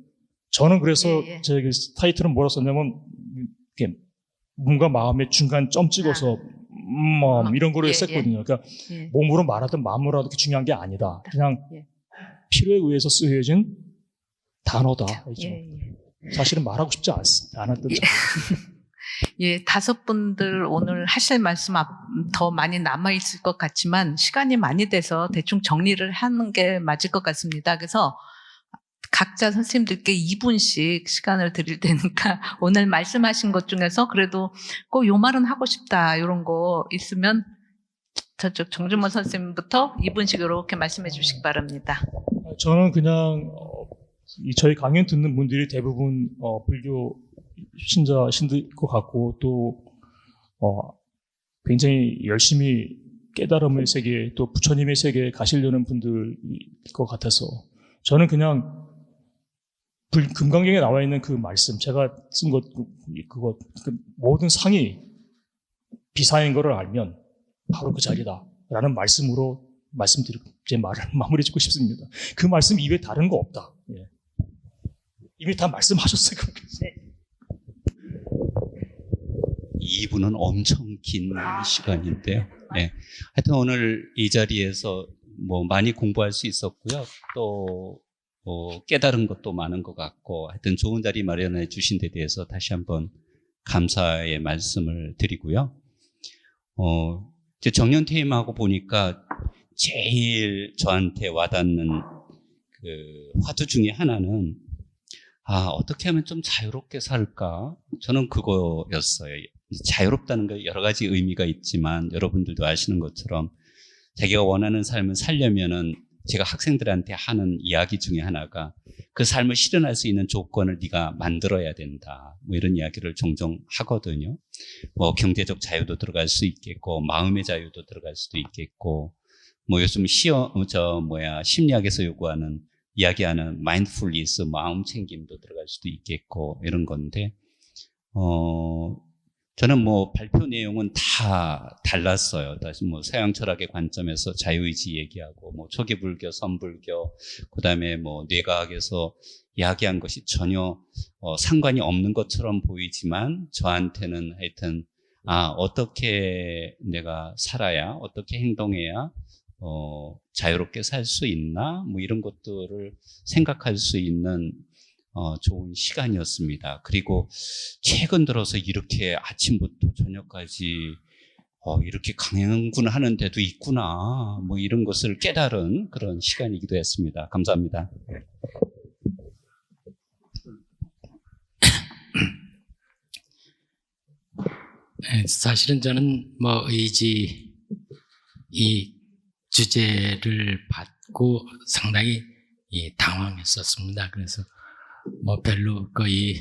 S5: 저는 그래서 제 타이틀은 뭐라 썼냐면 이렇게 몸과 마음의 중간 점 찍어서 이런 거를 썼거든요. 그러니까 몸으로 말하든 마음으로 하든 중요한 게 아니다. 그냥 필요에 의해서 쓰여진 단어다. 사실은 말하고 싶지 않았던 점.
S1: 예, 5분들 오늘 하실 말씀 더 많이 남아있을 것 같지만 시간이 많이 돼서 대충 정리를 하는 게 맞을 것 같습니다. 그래서 각자 선생님들께 2분씩 시간을 드릴 테니까 오늘 말씀하신 것 중에서 그래도 꼭 요 말은 하고 싶다 이런 거 있으면 저쪽 정준모 선생님부터 2분씩 이렇게 말씀해 주시기 바랍니다.
S5: 저는 그냥 저희 강연 듣는 분들이 대부분 불교 신자신들 것 같고 또 굉장히 열심히 깨달음의 세계 또 부처님의 세계에 가시려는 분들일 것 같아서 저는 그냥 금강경에 나와 있는 그 말씀 제가 쓴 것 그거 모든 상이 비사인 거를 알면 바로 그 자리다라는 말씀으로 말씀드리고 제 말을 마무리 짓고 싶습니다. 그 말씀 이외에 다른 거 없다. 이미 다 말씀하셨어요.
S1: 네.
S4: 2분은 엄청 긴 시간인데요. 네. 하여튼 오늘 이 자리에서 뭐 많이 공부할 수 있었고요. 또 깨달은 것도 많은 것 같고 하여튼 좋은 자리 마련해 주신 데 대해서 다시 한번 감사의 말씀을 드리고요. 이제 정년퇴임하고 보니까 제일 저한테 와닿는 그 화두 중에 하나는 어떻게 하면 좀 자유롭게 살까? 저는 그거였어요. 자유롭다는 게 여러 가지 의미가 있지만 여러분들도 아시는 것처럼 자기가 원하는 삶을 살려면은 제가 학생들한테 하는 이야기 중에 하나가 그 삶을 실현할 수 있는 조건을 네가 만들어야 된다. 뭐 이런 이야기를 종종 하거든요. 뭐 경제적 자유도 들어갈 수 있겠고 마음의 자유도 들어갈 수도 있겠고 뭐 요즘 심리학에서 요구하는 이야기하는 마인드풀니스 마음 챙김도 들어갈 수도 있겠고 이런 건데 저는 뭐 발표 내용은 다 달랐어요. 다시 뭐 서양 철학의 관점에서 자유의지 얘기하고 뭐 초기 불교, 선불교, 그다음에 뭐 뇌과학에서 이야기한 것이 전혀 상관이 없는 것처럼 보이지만 저한테는 하여튼 어떻게 내가 살아야 어떻게 행동해야 자유롭게 살 수 있나 뭐 이런 것들을 생각할 수 있는 좋은 시간이었습니다. 그리고 최근 들어서 이렇게 아침부터 저녁까지 이렇게 강연을 하는 데도 있구나 뭐 이런 것을 깨달은 그런 시간이기도 했습니다. 감사합니다.
S3: 사실은 저는 뭐 의지 이 주제를 받고 상당히 당황했었습니다. 그래서 뭐 별로 거의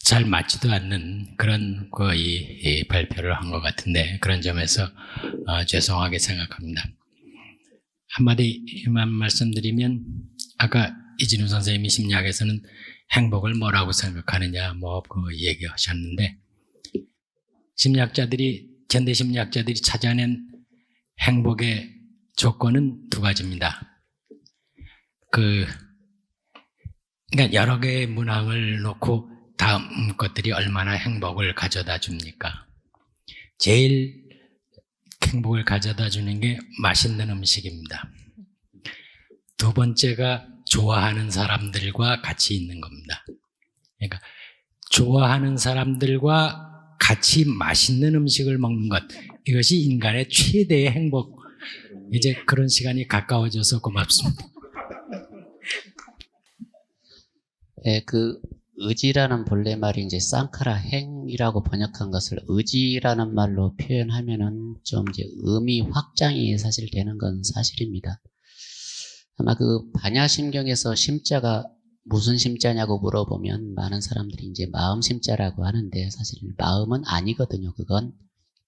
S3: 잘 맞지도 않는 그런 거의 발표를 한 것 같은데 그런 점에서 죄송하게 생각합니다. 한마디만 말씀드리면 아까 이진우 선생님이 심리학에서는 행복을 뭐라고 생각하느냐 뭐 그 얘기하셨는데 현대 심리학자들이 찾아낸 행복의 조건은 두 가지입니다. 그러니까 여러 개의 문항을 놓고 다음 것들이 얼마나 행복을 가져다 줍니까? 제일 행복을 가져다 주는 게 맛있는 음식입니다. 두 번째가 좋아하는 사람들과 같이 있는 겁니다. 그러니까 좋아하는 사람들과 같이 맛있는 음식을 먹는 것, 이것이 인간의 최대의 행복. 이제 그런 시간이 가까워져서 고맙습니다.
S6: 네, 그 의지라는 본래 말이 이제 쌍카라 행이라고 번역한 것을 의지라는 말로 표현하면은 좀 이제 의미 확장이 사실 되는 건 사실입니다. 아마 그 반야심경에서 심자가 무슨 심자냐고 물어보면 많은 사람들이 이제 마음 심자라고 하는데 사실 마음은 아니거든요. 그건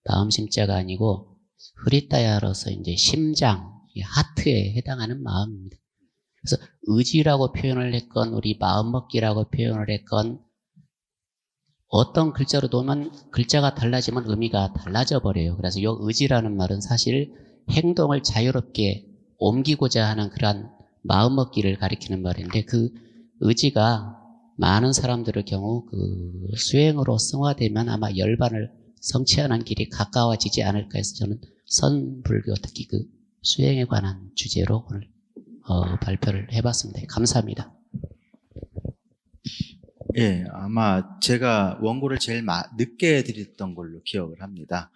S6: 마음 심자가 아니고 흐리따야로서 이제 심장, 하트에 해당하는 마음입니다. 그래서 의지라고 표현을 했건 우리 마음먹기라고 표현을 했건 어떤 글자로 놓으면 글자가 달라지면 의미가 달라져 버려요. 그래서 이 의지라는 말은 사실 행동을 자유롭게 옮기고자 하는 그러한 마음먹기를 가리키는 말인데 그 의지가 많은 사람들의 경우 그 수행으로 승화되면 아마 열반을 성취하는 길이 가까워지지 않을까 해서 저는 선불교 특히 그 수행에 관한 주제로 오늘 발표를 해봤습니다. 감사합니다.
S2: 예, 아마 제가 원고를 제일 늦게 드렸던 걸로 기억을 합니다.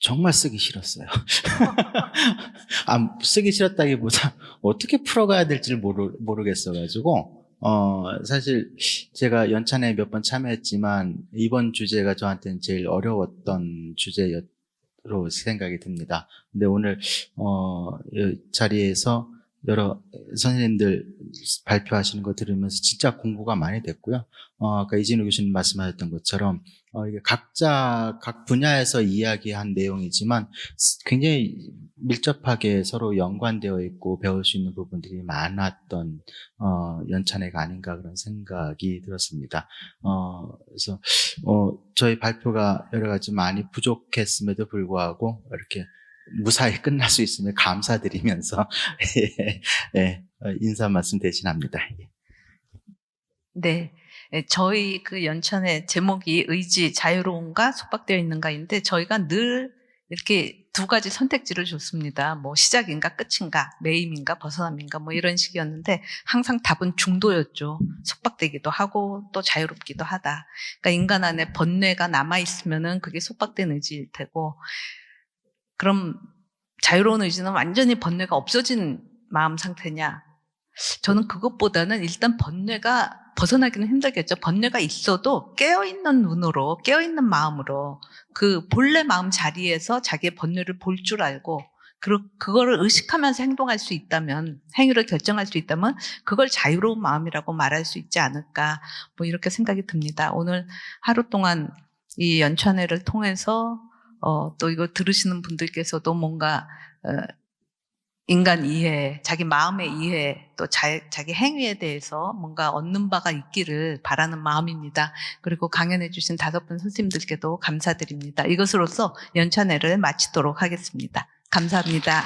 S2: 정말 쓰기 싫었어요. 쓰기 싫었다기보다 어떻게 풀어가야 될지를 모르겠어가지고, 사실 제가 연찬에 몇 번 참여했지만 이번 주제가 저한테는 제일 어려웠던 주제로 생각이 듭니다. 근데 오늘, 이 자리에서 여러 선생님들 발표하시는 거 들으면서 진짜 공부가 많이 됐고요. 아까 이진우 교수님 말씀하셨던 것처럼, 이게 각 분야에서 이야기한 내용이지만 굉장히 밀접하게 서로 연관되어 있고 배울 수 있는 부분들이 많았던, 연찬회가 아닌가 그런 생각이 들었습니다. 그래서, 저희 발표가 여러 가지 많이 부족했음에도 불구하고 이렇게 무사히 끝날 수 있음을 감사드리면서 인사 말씀 대신합니다.
S1: 네. 저희 그 연찬의 제목이 의지, 자유로움과 속박되어 있는가인데 저희가 늘 이렇게 두 가지 선택지를 줬습니다. 뭐 시작인가 끝인가, 매임인가 벗어남인가 뭐 이런 식이었는데 항상 답은 중도였죠. 속박되기도 하고 또 자유롭기도 하다. 그러니까 인간 안에 번뇌가 남아있으면은 그게 속박된 의지일 테고 그럼 자유로운 의지는 완전히 번뇌가 없어진 마음 상태냐? 저는 그것보다는 일단 번뇌가 벗어나기는 힘들겠죠. 번뇌가 있어도 깨어있는 눈으로, 깨어있는 마음으로 그 본래 마음 자리에서 자기의 번뇌를 볼 줄 알고 그거를 의식하면서 행동할 수 있다면, 행위를 결정할 수 있다면 그걸 자유로운 마음이라고 말할 수 있지 않을까, 뭐 이렇게 생각이 듭니다. 오늘 하루 동안 이 연찬회를 통해서 또 이거 들으시는 분들께서도 뭔가 인간 이해, 자기 마음의 이해, 또 자기 행위에 대해서 뭔가 얻는 바가 있기를 바라는 마음입니다. 그리고 강연해 주신 5분 선생님들께도 감사드립니다. 이것으로서 연찬회를 마치도록 하겠습니다. 감사합니다.